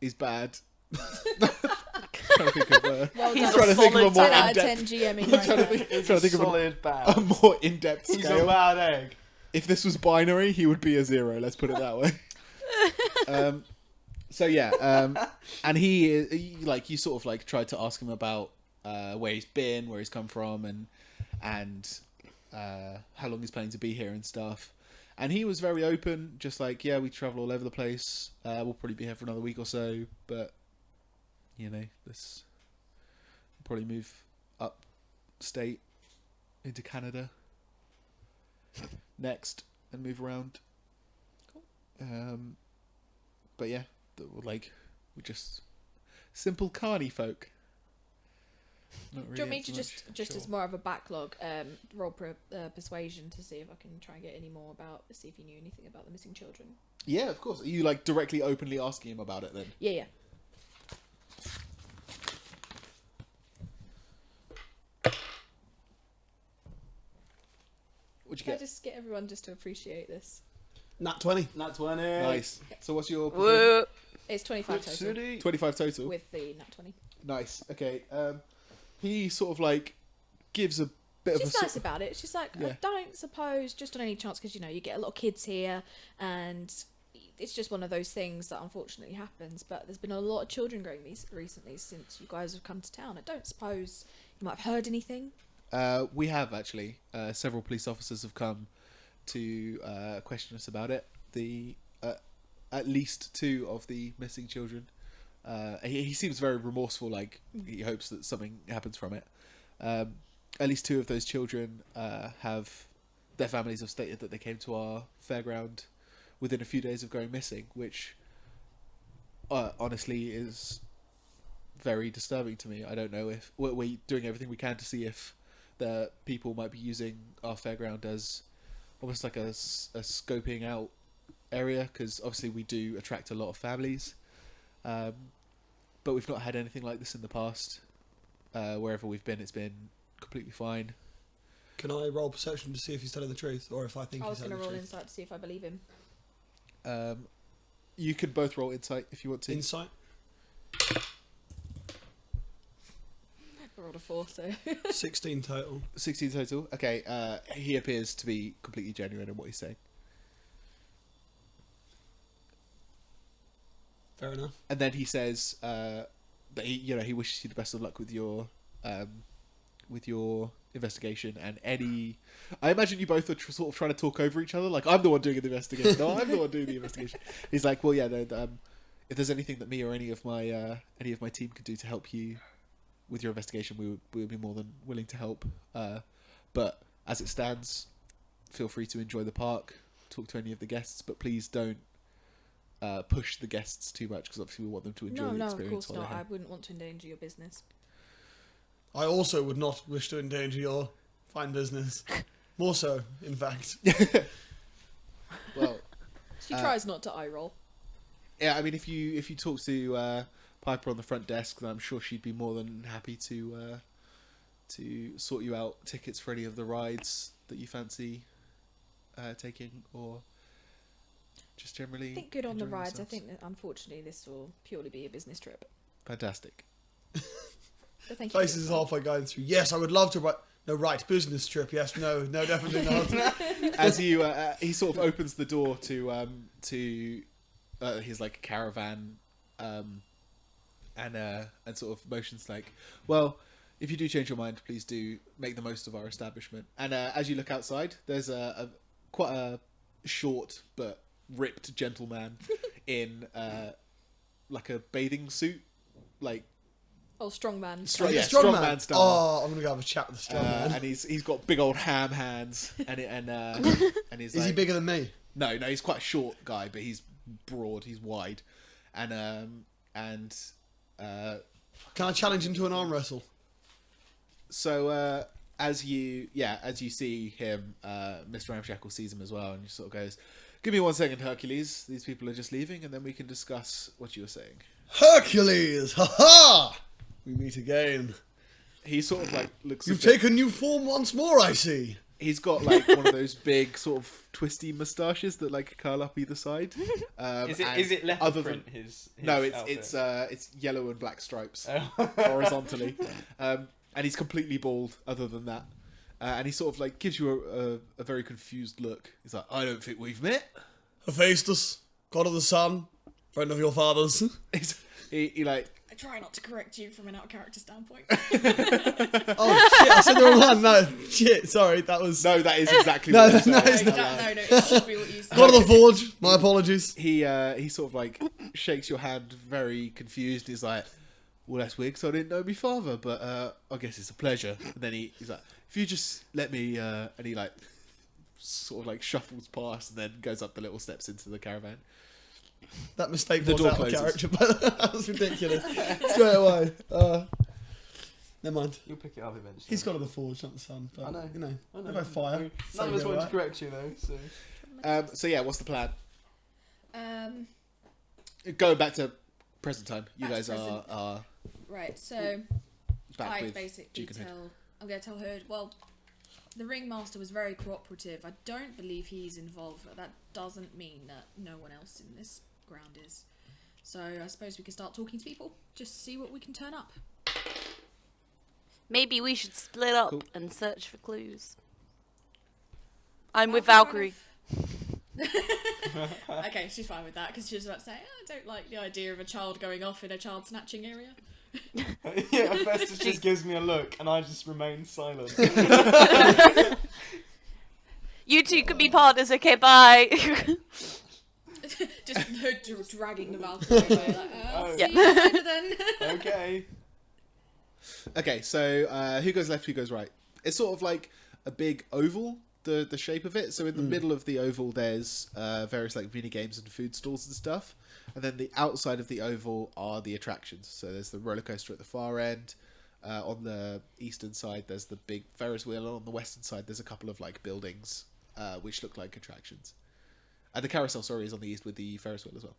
he's bad. Trying to think of, Well He's done. a think of a solid more 10 out of 10 in-depth, GMing right now. It's trying a to think of solid bad. a more in-depth He's a scale. bad egg. If this was binary, he would be a 0. Let's put it that way. And he like you sort of like tried to ask him about where he's been, where he's come from, and how long he's planning to be here and stuff. And he was very open, just like, yeah, we travel all over the place. We'll probably be here for another week or so, but this probably move upstate into Canada next and move around. But yeah, we're just simple carny folk. Not really Do you want me up to so just much. as more of a backlog roll persuasion to see if I can try and get any more about, see if you knew anything about the missing children? Yeah, of course. Are you directly, openly asking him about it then? Yeah. What'd you Can I get? just get everyone just to appreciate this? Nat 20. Nat 20. Nice. So what's your Whoa. It's 25 total. City. 25 total? With the nat 20. Nice. Okay. He sort of gives a bit of a She's sort nice about it. She's like, Yeah. I don't suppose, just on any chance, because you get a lot of kids here, and it's just one of those things that unfortunately happens. But there's been a lot of children growing recently since you guys have come to town. I don't suppose you might have heard anything. We have actually. Several police officers have come to question us about it. At least 2 of the missing children. He seems very remorseful, he hopes that something happens from it. At least 2 of those children their families have stated that they came to our fairground within a few days of going missing, which honestly is very disturbing to me. I don't know if we're doing everything we can to see if the people might be using our fairground as almost like a scoping out area, because obviously we do attract a lot of families, but we've not had anything like this in the past. Wherever we've been, it's been completely fine. Can I roll perception to see if he's telling the truth, or if I think I was he's going to telling the roll truth? insight to see if I believe him. You could both roll insight if you want to. Insight. I rolled a 4, so 16 total. 16 total. Okay. He appears to be completely genuine in what he's saying. Fair enough. And then he says that he wishes you the best of luck with your investigation and any. I imagine you both are sort of trying to talk over each other. Like, I'm the one doing the investigation. No, I'm the one doing the investigation. He's like, well, yeah. If there's anything that me or any of my team could do to help you with your investigation, we would be more than willing to help. But as it stands, feel free to enjoy the park, talk to any of the guests, but please don't push the guests too much, because obviously we want them to enjoy the no, of experience. course not. I wouldn't want to endanger your business. I also would not wish to endanger your fine business. More so, in fact. Well, She tries not to eye roll. yeah. I mean, if you talk to Piper on the front desk, then I'm sure she'd be more than happy to sort you out tickets for any of the rides that you fancy taking, or just generally. I think good on the enjoying rides. I yourselves. think that unfortunately this will purely be a business trip. Fantastic. So thank you. for Faces your time. halfway going through. Yes, I would love to. No, right, business trip. Yes, no, definitely not. As you, he sort of opens the door to his caravan, and sort of motions like, well, if you do change your mind, please do make the most of our establishment. And as you look outside, there's quite a short but ripped gentleman in like a bathing suit, like. Oh, strong man. Strong man style. Oh, I'm gonna go have a chat with the strong man. And he's got big old ham hands, and he's Is he bigger than me? No, he's quite a short guy, but he's broad, he's wide, and Can I challenge him to an arm wrestle? so as you see him, Mr. Ramshackle sees him as well, and he sort of goes, "Give me 1 second, Hercules. These people are just leaving, and then we can discuss what you were saying." Hercules! Ha ha! We meet again. He sort of looks. You've taken new form once more, I see. He's got one of those big sort of twisty moustaches that curl up either side. Is it leopard other print? than- His No, outfit? it's yellow and black stripes Oh. horizontally, and he's completely bald. Other than that, and he sort of gives you a very confused look. He's like, "I don't think we've met." Hephaestos, god of the sun, friend of your father's. he I try not to correct you from an out-character standpoint. Oh shit, I said the wrong one. No, shit, sorry, that was... No, that is exactly No, what he no, said. it's no, it should be what you said. God of the forge, my apologies. He sort of shakes your hand, very confused. He's like, "Well, that's weird, 'cause I didn't know my father, but I guess it's a pleasure." And then he's like, "If you just let me," and he sort of like shuffles past and then goes up the little steps into the caravan. That mistake The was door out of closes. character, but that was ridiculous. Straight away. Never mind. You'll pick it up eventually. He's got to the forge, not the sun. But, I know. You know, I know. they're both fire. None of us So wanted to right. correct you though, so. So yeah, what's the plan? Um, Going back to present time. You Back to guys present. are right, so back I with basically Duke and Hood. I'm going to tell her, well, the ringmaster was very cooperative. I don't believe he's involved, but that doesn't mean that no one else in this ground is. So I suppose we can start talking to people, just see what we can turn up. Maybe we should split up Cool. and search for clues. I'm with Valkyrie Valkyrie. Okay, she's fine with that, because she was about to say, I don't like the idea of a child going off in a child snatching area. Yeah, Hephaestos just gives me a look, and I just remain silent. You two can be partners, okay, bye. Just her dragging the Valkyrie away, like, Oh. see you later then. Okay. Okay, so who goes left, who goes right? It's sort of like a big oval, the shape of it. So in the middle of the oval, there's various like mini games and food stalls and stuff. And then the outside of the oval are the attractions. So there's the roller coaster at the far end. On the eastern side, there's the big Ferris wheel. And on the western side, there's a couple of like buildings which look like attractions. And the carousel, sorry, is on the east with the Ferris wheel as well.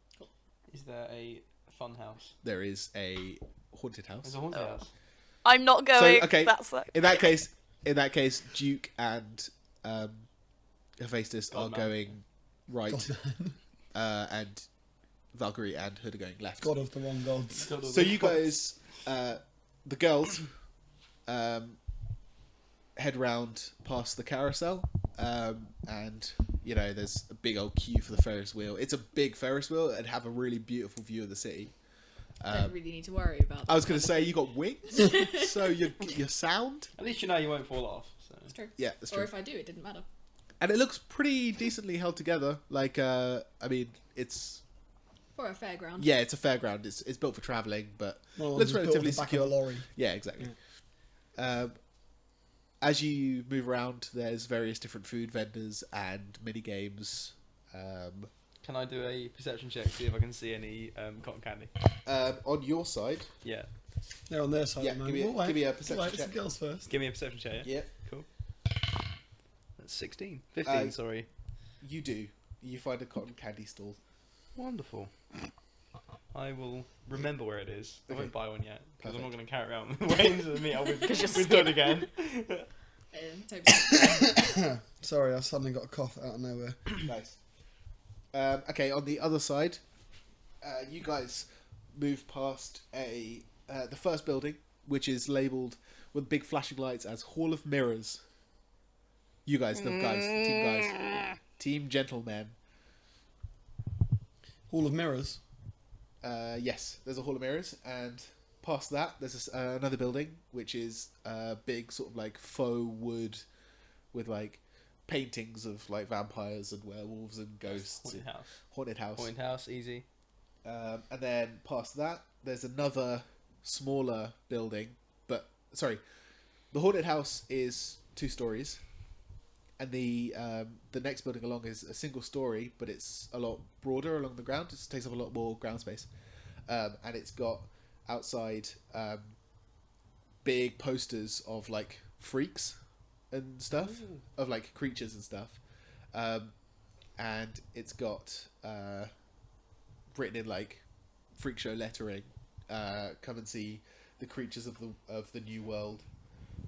Is there a fun house? There is a haunted house. There's a haunted house. I'm not going. okay, That's like... In that case, Duke and Hephaestos are God man. going right, God, and Valkyrie and Hood are going left. God of the wrong gods. So you guys, the girls, head round past the carousel, and you know there's a big old queue for the Ferris wheel. It's a big Ferris wheel and have a really beautiful view of the city. Don't really need to worry about that. I was going to say you got wings, so you're sound. At least you know you won't fall off. So. It's true. Yeah, that's Or true. if I do, it didn't matter. And it looks pretty decently held together. Like, I mean, it's For a fairground. yeah, it's a fairground. It's built for traveling, but One of looks them's built on relatively the back secure. of a lorry. Yeah, exactly. As you move around, there's various different food vendors and mini games. Can I do a perception check, see if I can see any cotton candy? On your side, Yeah. They're on their side Yeah, at the give moment. me a- give me a Wait, perception it's check. the girls first. Give me a perception check, yeah? yeah, Cool. That's 16. 15, sorry. you do. You find a cotton candy stall. Wonderful. I will remember where it is. I Okay. won't buy one yet, because I'm not Perfect. going to carry it around the way into the meet up with, you're with Todd again. Toby's Sorry, I suddenly got a cough out of nowhere. Nice. Okay, on the other side, you guys move past the first building, which is labelled with big flashing lights as Hall of Mirrors. You guys, the guys, team gentlemen. Hall of Mirrors. Yes, there's a Hall of Mirrors, and past that, there's another building, which is big, sort of like faux wood, with like paintings of like vampires and werewolves and ghosts. Haunted house. Haunted house. Haunted house, easy. And then past that, there's another smaller building. But sorry, the haunted house is 2 stories, and the next building along is a single story, but it's a lot broader along the ground. It takes up a lot more ground space, and it's got outside big posters of like freaks and stuff, of like creatures and stuff, and it's got written in like freak show lettering, come and see the creatures of the new world,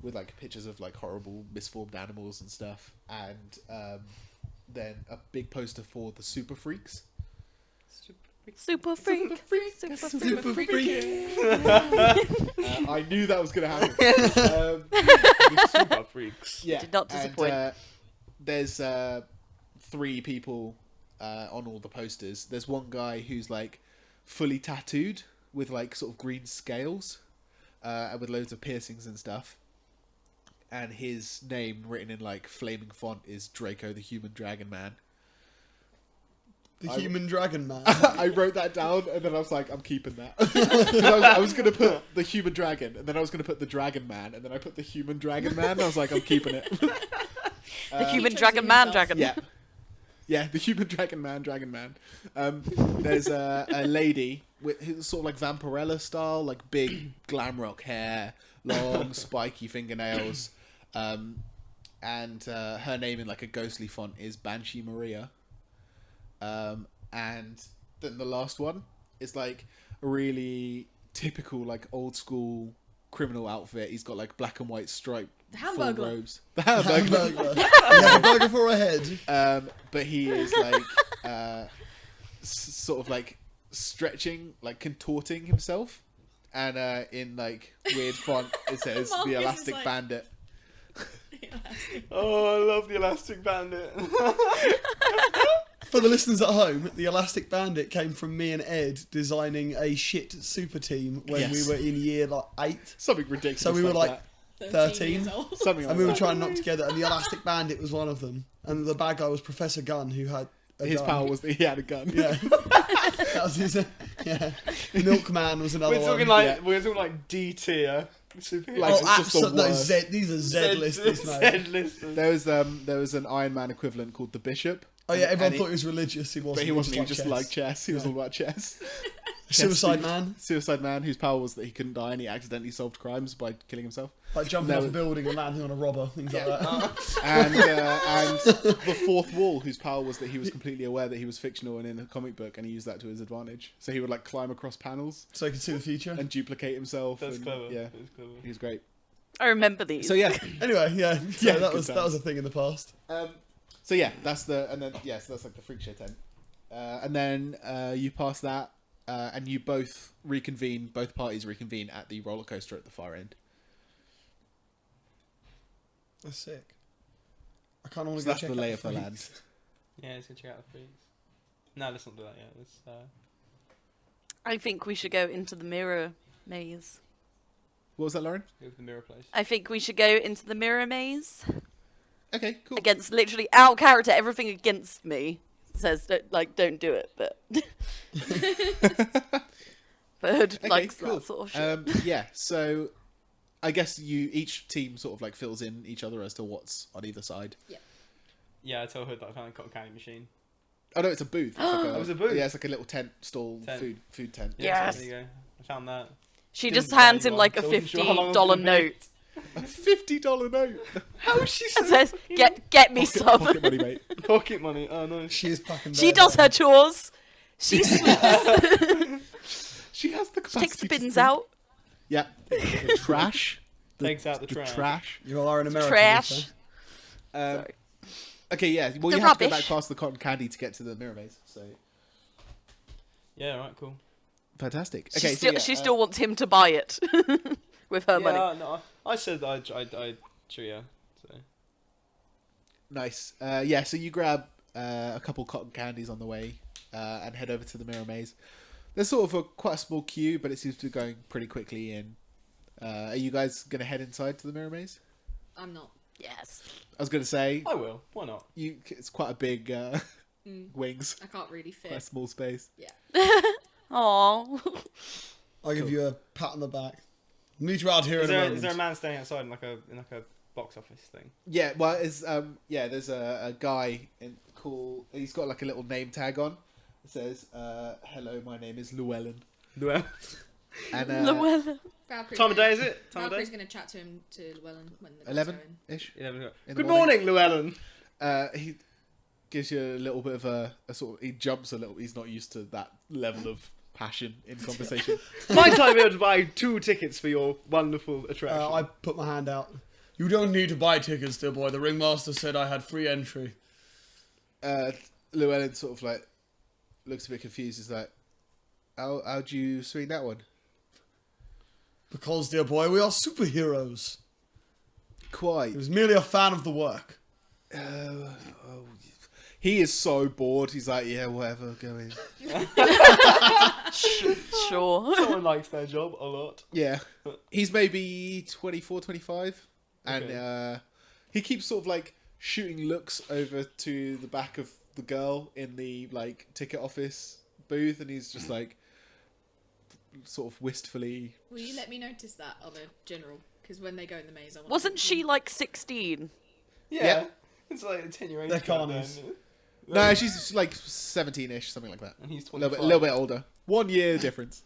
with like pictures of like horrible misformed animals and stuff, and then a big poster for the super freaks. Super freak. Super freak. I knew that was gonna happen. Super freaks. Yeah, Did not disappoint. And, there's 3 people on all the posters. There's one guy who's like fully tattooed with like sort of green scales, and with loads of piercings and stuff. And his name written in like flaming font is Draco, the Human Dragon Man. The human dragon man. I wrote that down, and then I was like, I'm keeping that. 'Cause I was going to put the Human Dragon, and then I was going to put the Dragon Man, and then I put the Human Dragon Man, and I was like, I'm keeping it. The human He dragon chose man himself. dragon. Yeah. Yeah, the human dragon man. There's a lady who's sort of like Vampirella style, like big glam rock hair, long spiky fingernails, and her name in like a ghostly font is Banshee Maria. And then the last one is like a really typical like old school criminal outfit. He's got like black and white striped The full Hamburglar. robes. The Hamburglar. Hamburger. Yeah, burger for a head. But he is like sort of like stretching, like contorting himself, and in like weird font it says Marcus the is Elastic like- Bandit. Oh, I love the Elastic Bandit. For the listeners at home, the Elastic Bandit came from me and Ed designing a shit super team when Yes. we were in year like 8. Something ridiculous. So we were like that. 13. years old. Something like And we were that. trying to knock together, and the Elastic Bandit was one of them. And the bad guy was Professor Gunn, who had a His gun. power was that he had a gun. Yeah. That was his. Yeah. Milkman was another We're one. talking like Yeah. we're talking like D tier. superheroes. Like, Oh, it's just the absolutely. No, worst. Z, these are Z listers, mate. Z-listers. There was an Iron Man equivalent called the Bishop. Oh yeah, everyone And thought he was religious. He wasn't. but he wasn't. He was just chess. like chess. He was Yeah. all about chess. Suicide Chess Man, Suicide Man, whose power was that he couldn't die and he accidentally solved crimes by killing himself. like jumping No. off a building and landing on a robber, things like that. And the fourth wall, whose power was that he was completely aware that he was fictional and in a comic book, and he used that to his advantage. So he would like climb across panels So he could see the future. and duplicate himself. That's and, clever. Yeah, That's clever. he was great. I remember these. So yeah, Anyway, yeah. So Yeah, that good was times. a thing in the past. so yeah, that's the and then yes, that's like the freak show tent, and then you pass that, and you both reconvene. Both parties reconvene at the roller coaster at the far end. That's sick. I kind of want So to go that's check the out lay of the freaks. land. Yeah, let's go check out the freaks. No, let's not do that yet. Let's, I think we should go into the mirror maze. What was that, Lauren? go to the mirror place. I think we should go into the mirror maze Okay, cool. against literally our character. Everything against me says don't do it, but but Hood Okay, likes cool. that sort of shit. Yeah, so I guess each team sort of like fills in each other as to what's on either side. Yeah, I told Hood that I found a cotton candy machine. Oh no, it's a booth. It's like Oh, it's a booth? Yeah, it's like a little tent stall, Tent. food tent. Yes. So there you go. I found that. She Didn't just tell hands him anyone, like a so I wasn't sure how long I was $50 gonna be. note. A $50 note. How is she And says, "Get me some." Pocket money, mate. pocket money? Oh no. She is packing. She bears does out. her chores. She sweeps. She has the She capacity. takes the to bins sweep. out. Yeah. The trash. Takes out the trash. You are in America. Trash. Um, okay, yeah. Well, The you have to go rubbish. back past the cotton candy to get to the mirror maze. So Yeah, alright, cool. fantastic. She Okay, still, so yeah, she still wants him to buy it with her money. Yeah, no, I said I'd sure, yeah. So. nice. Yeah, so you grab a couple cotton candies on the way and head over to the mirror maze. There's sort of quite a small queue, but it seems to be going pretty quickly in. Are you guys going to head inside to the mirror maze? I'm not. Yes. I was going to say, I will. Why not? it's quite a big wings, I can't really quite a fit. small space. Aww. I'll give you a pat on the back. Meet you out here Is in a there, moment. is there a man standing outside in like a box office thing? Yeah, well, it's there's a guy cool. He's got like a little name tag on. It says, "Hello, my name is Llewellyn." Well, And Llewellyn. Valkyrie's time of gonna- day is it? Time of day. Valkyrie's going to chat to him to Llewellyn when the guys 11 are in. ish. 11 o'clock. In the Good morning. morning, Llewellyn. He gives you a little bit of a sort of. He jumps a little. He's not used to that level of passion in conversation. Might I be able to buy 2 tickets for your wonderful attraction? I put my hand out. You don't need to buy tickets, dear boy. The ringmaster said I had free entry. Llewellyn sort of like looks a bit confused. He's like, "How'd you swing that one?" Because, dear boy, we are superheroes. He Quite. was merely a fan of the work. He is so bored. He's like, "Yeah, whatever, go in." Sure. Someone likes their job a lot. Yeah. He's maybe 24, 25. And Okay. he keeps sort of like shooting looks over to the back of the girl in the like ticket office booth. And he's just like sort of wistfully. Will you let me notice that on a general? Because when they go in the maze, I want Wasn't she like 16? Yeah. It's like a 10-year age They're gap carnies. then. No, she's like 17-ish, something like that. And he's A 25. little bit older. 1 year difference.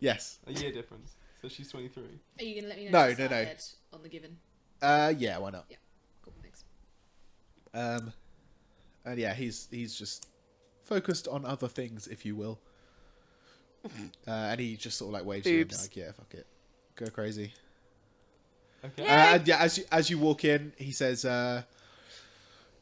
Yes. A year difference. So she's 23. Are you gonna let me know? No, if it's no, out no. dead on the given. Yeah, why not? Cool, thanks. And yeah, he's just focused on other things, if you will. And he just sort of like waves you and Boobs. like, yeah, fuck it, go crazy. Okay. And yeah, as you walk in, he says,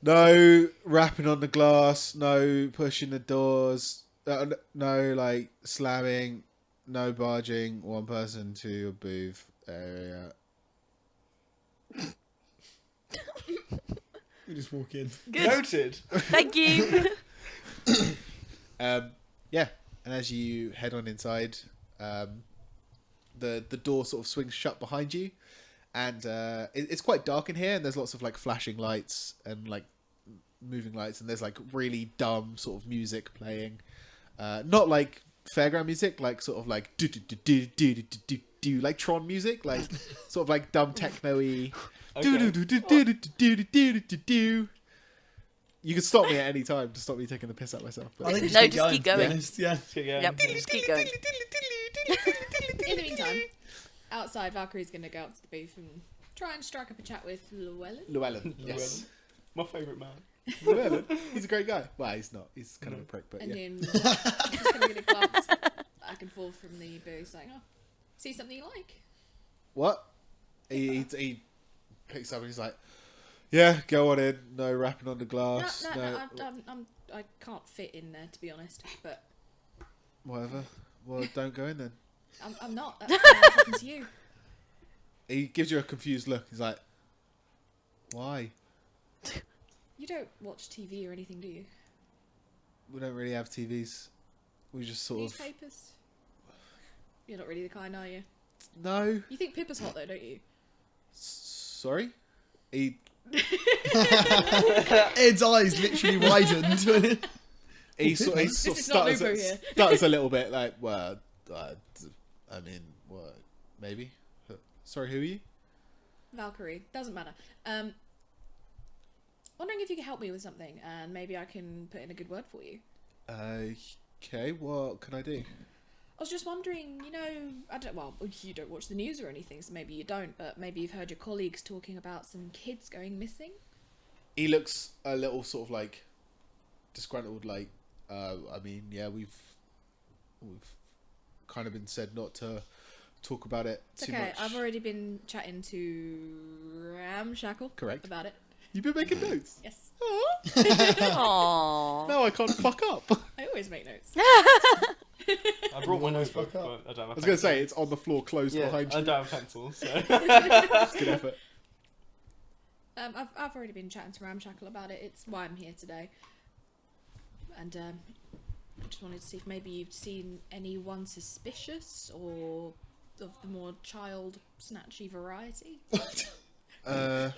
no rapping on the glass, no pushing the doors, no like slamming, no barging one person to a booth area. We just walk in. Good. Noted. Thank you. Yeah, and as you head on inside, the door sort of swings shut behind you, and it's quite dark in here, and there's lots of like flashing lights and like moving lights, and there's like really dumb sort of music playing, not like fairground music, like sort of like do do do do do do do do like Tron music, like sort of like dumb techno-y. Do do do do do do do do do do. You can stop me at any time to stop me taking the piss out myself. I think No, keep just keep to be going. honest, Yeah. Yep, just keep going. In the meantime, outside, Valkyrie's gonna go up to the booth and try and strike up a chat with Llewellyn. Llewellyn, yes. My favourite man. Llewellyn, he's a great guy. Well, he's not. He's kind of a prick, but And yeah. then just gonna get a glance back and forth from the booth, saying, "Oh, see something you like." What? He picks up and he's like, yeah, go on in. No rapping on the glass. No, I can't fit in there, to be honest. But Whatever. Well, don't go in then. I'm not. That's what's happened to you. He gives you a confused look. He's like, why? You don't watch TV or anything, do you? We don't really have TVs. We just sort of... Newspapers? You're not really the kind, are you? No. You think Pippa's hot, though, don't you? Sorry? He Ed's eyes literally widened. he sort of is not stutters, Lupo here. stutters a little bit, like, well, I mean, what? Maybe? Sorry, who are you? Valkyrie. Doesn't matter. Wondering if you could help me with something, and maybe I can put in a good word for you. Okay, what can I do? I was just wondering, well, you don't watch the news or anything, so maybe you don't, but maybe you've heard your colleagues talking about some kids going missing? He looks a little sort of like disgruntled, like, I mean, yeah, we've kind of been said not to talk about it It's too okay, much. I've already been chatting to Ramshackle Correct. about it. You've been making notes? Yes, Aww. No, I can't fuck up. I always make notes. I brought my notebook, fuck up. but I don't have a I was going to pencil. say, it's on the floor closed Yeah, behind I you. don't have a pencil, so... Good effort. I've already been chatting to Ramshackle about it. It's why I'm here today. And I just wanted to see if maybe you've seen anyone suspicious or of the more child snatchy variety.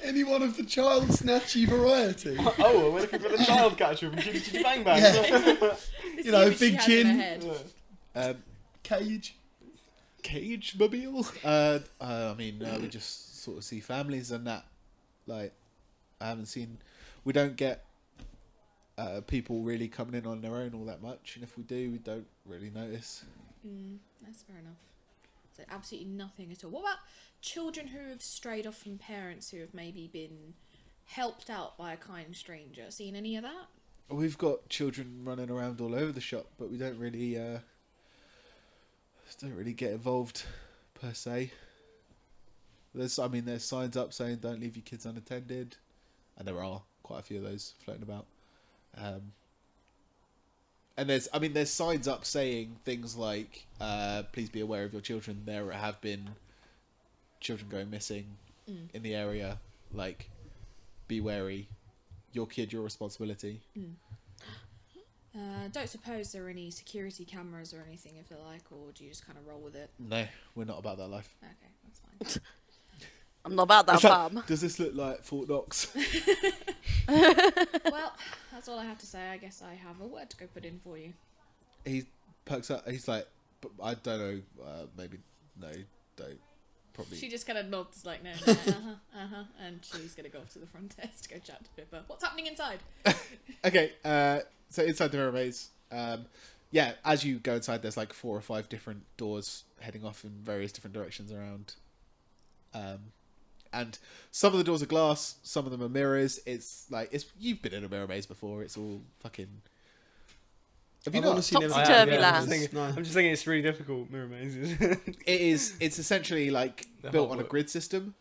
Anyone of the child snatchy variety. Oh, we're looking for the child catcher from Jitty Jitty Bang Bang. Yeah. You know, See what big she has in her chin. head. Cage. Cage mobile? I mean, we just sort of see families and that. Like, we don't get people really coming in on their own all that much, and if we do, we don't really notice. That's fair enough. So absolutely nothing at all. What about children who have strayed off from parents who have maybe been helped out by a kind stranger? Seen any of that? We've got children running around all over the shop, but we don't really get involved per se. There's signs up saying don't leave your kids unattended, and there are quite a few of those floating about. And there's signs up saying things like, please be aware of your children. There have been children going missing in the area. Like, be wary. Your kid, your responsibility. Don't suppose there are any security cameras or anything, if they're like, or do you just kind of roll with it? No, we're not about that life. Okay, that's fine. I'm not about that It's like, farm. does this look like Fort Knox? Well, that's all I have to say. I guess I have a word to go put in for you. He perks up. He's like, but I don't know. Maybe no, don't probably. She just kind of nods like, no, and she's going to go off to the front desk to go chat to Pippa. What's happening inside? Okay, so inside the mirror maze, yeah, as you go inside, there's like 4 or 5 different doors heading off in various different directions around. And some of the doors are glass, some of them are mirrors. You've been in a mirror maze before. It's all fucking. Have you not? honestly never Topsy-turvy been. land. I'm just thinking it's really difficult, mirror mazes. It is. It's essentially like The built whole on a work. grid system.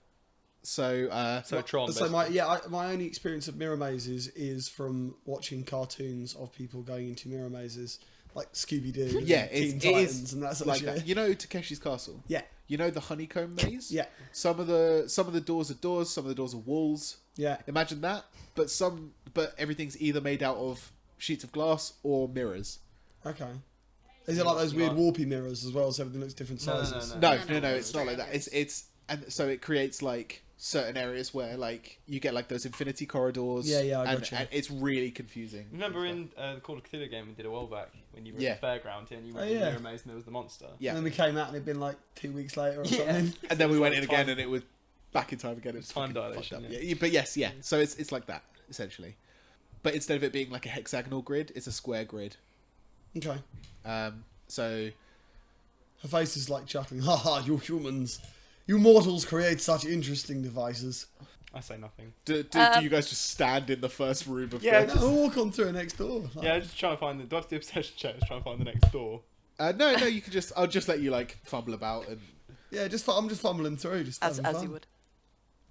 So, So Tron. So my only experience of mirror mazes is from watching cartoons of people going into mirror mazes, like Scooby Doo, yeah, Teen it Titans, is and that sort like of that. shit. You know Takeshi's Castle. Yeah, You know the honeycomb maze. yeah, Some of the doors are doors. Some of the doors are walls. yeah. Imagine that, but everything's either made out of sheets of glass or mirrors. Okay. Is it like those weird warpy mirrors as well, so everything looks different No, no, sizes? no. No, it's not like that. It's and so it creates like certain areas where like you get like those infinity corridors. Yeah, I and, gotcha. and it's really confusing. Remember in the Call of Cthulhu game we did a while back when you were Yeah. at the fairground and you went Oh, in the yeah. mirror maze and there was the monster. Yeah, And then we came out and it'd been like 2 weeks later or Yeah. something. and then we went in like again time- and it was back in time again. It's fucking time fucked dilation, up. yeah. Yeah, but yes, yeah. So it's like that essentially, but instead of it being like a hexagonal grid, it's a square grid. Okay. So Her face is like chuckling. Ha ha, you humans. You mortals create such interesting devices. I say nothing. do you guys just stand in the first room of Yeah, the... No, we'll walk on through next door. Like, Yeah, just trying to find the. Do I have to do a perception check? Just trying to find the next door. No, you can just... I'll just let you, like, fumble about and... yeah, I'm just fumbling through. Just As having you fun. would.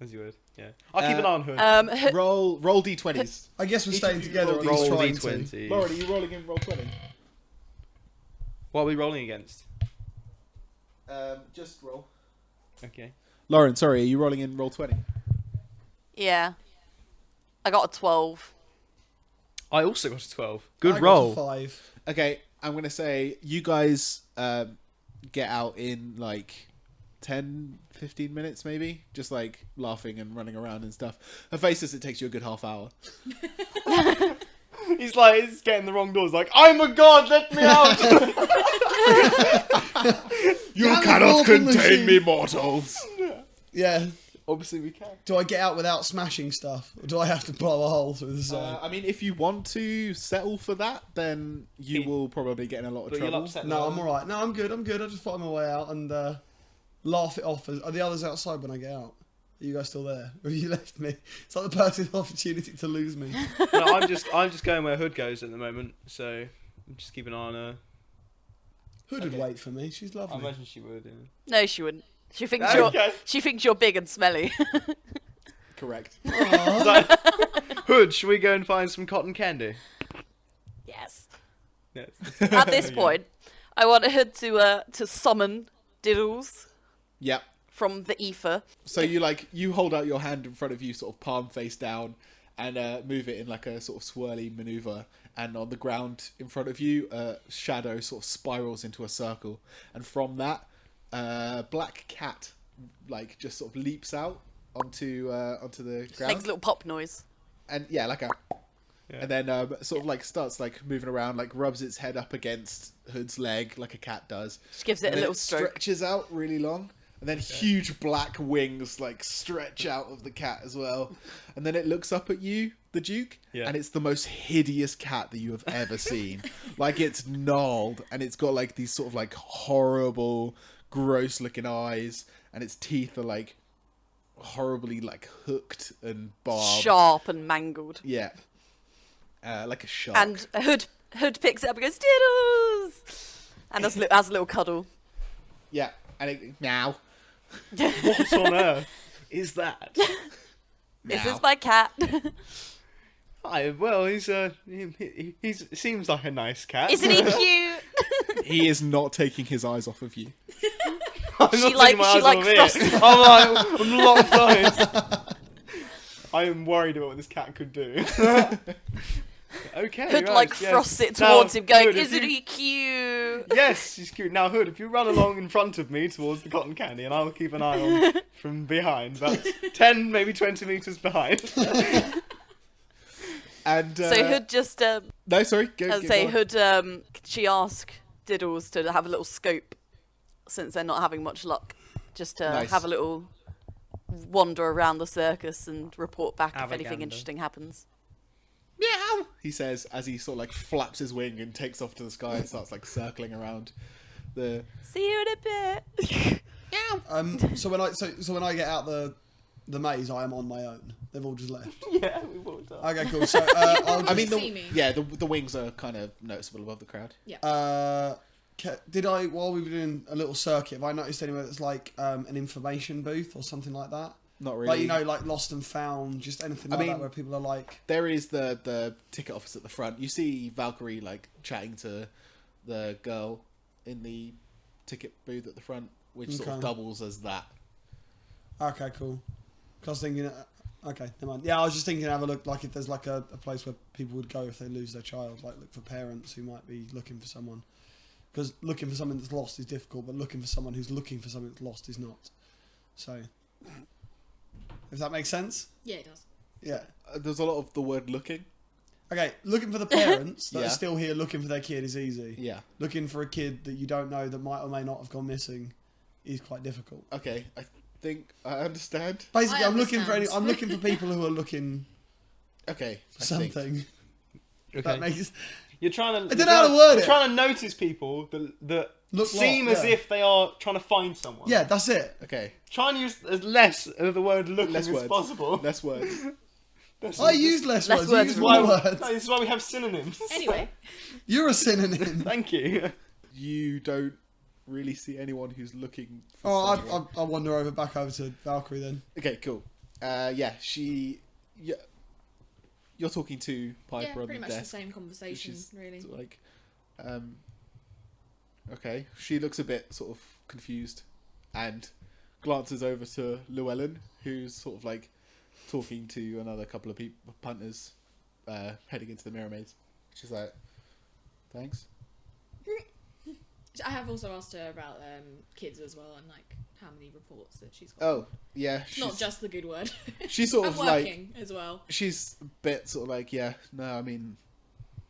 As you would. Yeah. I'll keep an eye on Hood. Hood- Roll d20s. I guess we're Each staying of you together, or at roll least trying to. d20. Lauren, are you rolling in roll 20? What are we rolling against? Just roll. Okay. Lauren, sorry, are you rolling in roll 20? yeah. I got a 12. I also got a 12. I Good got roll. a 5. Okay, I'm going to say you guys get out in, like, 10, 15 minutes, maybe? Just, like, laughing and running around and stuff. Her face says it takes you a good half hour. He's getting the wrong doors. Like, I'm a god, let me out! You Yeah, cannot the contain machine. me, mortals! Yeah. Obviously we can. Do I get out without smashing stuff, or do I have to blow a hole through the side? I mean, if you want to settle for that, then you will probably get in a lot of But you'll trouble. upset No, them. I'm alright. No, I'm good. I just find my way out and laugh it off. Are the others outside when I get out? Are you guys still there? Or have you left me? It's like the perfect opportunity to lose me. No, I'm just going where Hood goes at the moment, so I'm just keeping an eye on her. Hood would wait for me. She's I lovely. imagine she would. Yeah. No, she wouldn't. She thinks Okay. you're big and smelly. Correct. Aw. Like, Hood, should we go and find some cotton candy? yes. Yes. At this point, I want Hood to summon Diddles Yep. from the ether. So you hold out your hand in front of you, sort of palm face down, and move it in like a sort of swirly maneuver. And on the ground in front of you, shadow sort of spirals into a circle, and from that, black cat like just sort of leaps out onto the ground, Makes a little pop noise. and yeah, like a. Yeah. And then sort of like starts like moving around, like rubs its head up against Hood's leg like a cat does. Just gives it And a then little stroke. stretches out really long, and then huge black wings like stretch out of the cat as well. And then it looks up at you, the Duke, Yeah. and it's the most hideous cat that you have ever seen. Like it's gnarled, and it's got like these sort of like horrible, gross looking eyes, and its teeth are like horribly like hooked and barbed. Sharp and mangled. Yeah. Like a shark. And Hood picks it up and goes, Diddles! And has a little cuddle. Yeah, and it meow. What on earth is that? This Meow. is my cat. Hi, well, he seems like a nice cat. Isn't he cute? He is not taking his eyes off of you. I'm She not like- taking my she eyes like off of it. frosts- I'm locked eyes. I am worried about what this cat could do. Okay. Hood right, like yes. frosts it Now, towards him, going, Hood, if "Isn't you- he cute?" Yes, he's cute. Now, Hood, if you run along in front of me towards the cotton candy, and I'll keep an eye on from behind, about 10, maybe 20 metres behind. And So Hood just, no, sorry. Go, I'd go say on. Hood, she asked Diddles to have a little scope, since they're not having much luck, just to Nice. have a little wander around the circus and report back if anything Avagander. interesting happens. Meow, he says as he sort of like flaps his wing and takes off to the sky and starts like circling around the. See you in a bit. So when I get out the maze, I am on my own. They've all just left. Yeah, we walked up. Okay, cool. So I'll just, I mean, See me. the wings are kind of noticeable above the crowd. did I, while we were doing a little circuit, have I noticed anywhere that's like an information booth or something like that? Not really. Like, you know, like Lost and Found, just anything like mean, that where people are like... There is the ticket office at the front. You see Valkyrie like chatting to the girl in the ticket booth at the front, which sort of Okay. doubles as that. Okay, cool. 'Cause I was thinking... okay, never mind. Yeah, I was just thinking have a look, like if there's like a place where people would go if they lose their child, like look for parents who might be looking for someone. Because looking for someone that's lost is difficult, but looking for someone who's looking for something that's lost is not. So... if that makes sense? Yeah, it does. Yeah. There's a lot of the word looking. Okay, looking for the parents that Yeah. are still here looking for their kid is easy. Yeah. Looking for a kid that you don't know that might or may not have gone missing is quite difficult. Okay, I think I understand. Basically, I I'm looking for understand. I'm looking for people who are looking Okay, for I something. think. That makes You're trying to. I don't know how to word You're it. trying to notice people that Look seem like, as yeah. if they are trying to find someone. Yeah, that's it. Okay, Try and use as less of the word looking less as words. possible. Less words. I use less Less words. words You use is more why, words. no, this is why we have synonyms. Anyway, You're a synonym. Thank you. You don't really see anyone who's looking for Oh, someone. I'll wander back over to Valkyrie then. Okay, cool. Yeah, you're talking to Piper yeah, on pretty the much the desk. same conversation, She's really. like, okay. She looks a bit sort of confused and glances over to Llewellyn, who's sort of like talking to another couple of punters heading into the Mirror Maze. She's like, thanks. I have also asked her about kids as well and like how many reports that she's got. Oh, yeah. Not just the good word. She's sort I'm of like, working as well. she's a bit sort of like, yeah, no, I mean,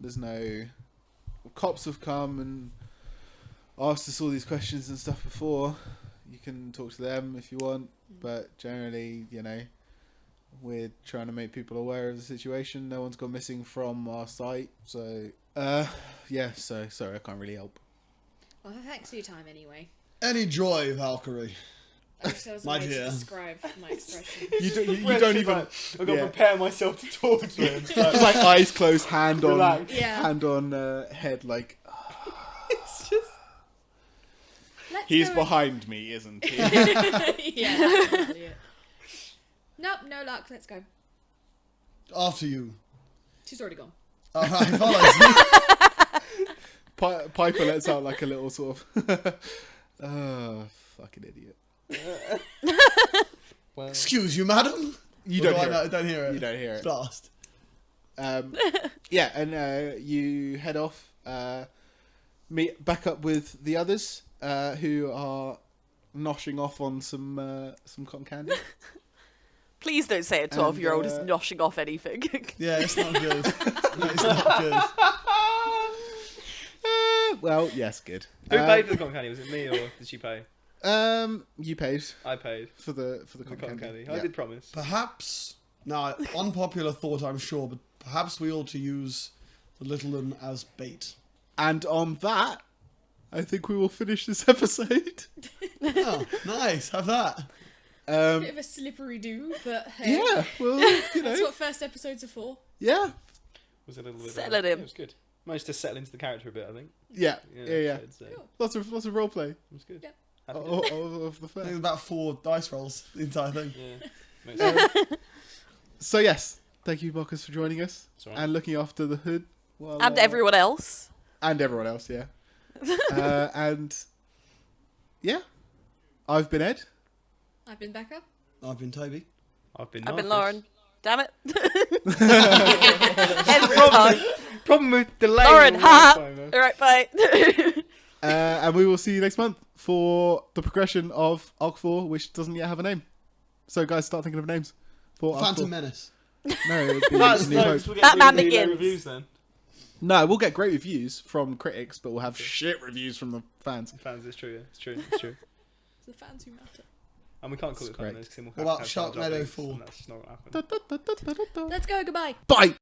there's no... Cops have come and asked us all these questions and stuff before. You can talk to them if you want, but generally, you know, we're trying to make people aware of the situation. No one's gone missing from our site, so... yeah, so sorry, I can't really help. Well, thanks for your time anyway. Any joy, Valkyrie? I wish there was a My way dear. to describe my expression. You Whereas don't she's even... like, I've got to yeah. prepare myself to talk to him. It's like eyes closed, hand on Relax. Yeah. hand on head, like It's just. Let's he's go behind me, isn't he? yeah, that's definitely it. Nope, no luck. Let's go. After you. She's already gone. Alright, follows. Piper lets out like a little sort of, oh, fucking idiot. Well, Excuse you, madam? You Or don't do hear I it. don't hear it. You don't hear it. Blast. Yeah, and you head off. Meet back up with the others who are noshing off on some cotton candy. Please don't say a 12-year-old is And, noshing off anything. Yeah, it's not good. No, it's not good. Well, yes, good. who paid for the cotton candy? Was it me or did she pay? You paid I paid for the for the cotton cotton candy. candy. I Yeah. did promise. Perhaps, now, unpopular thought, I'm sure, but perhaps we ought to use the little one as bait. And on that, I think we will finish this episode. Oh, nice. Have that. Bit of a slippery do, but hey, Yeah, well, you that's know, what first episodes are for. yeah, Was it a little bit? Settling Yeah, him. it was good. Managed to settle into the character a bit, I think. yeah. I'd say. Cool. Lots of role play It was good. Yeah. Happy of days. the I think fair. there's about 4 dice rolls, the entire thing. Yeah. Makes sense. So yes, thank you, Marcus, for joining us It's all right. and looking after the hood, while, And everyone else. and everyone else. Yeah, and yeah, I've been Ed. I've been Becca. I've been Toby. I've been I've been Marcus. Lauren. Damn it. Every time. Problem with delay. Lauren, on ha! Wi-Fi, man. Alright, bye. And we will see you next month for the progression of Arc 4, which doesn't yet have a name. So guys, start thinking of names for Arc Phantom 4. Menace. No, it'd be That's New no, Hope. 'cause we'll get Batman really low Begins. reviews then. No, we'll get great reviews from critics, but we'll have shit reviews from the fans. Fans, it's true. Yeah. It's true. It's true. It's the fans who matter. And we can't call That's it Thunderous correct. because then we'll What have about to have Jar Jar Sharknado Binks, 4? and that's just not going to happen. Let's go. Goodbye. Bye.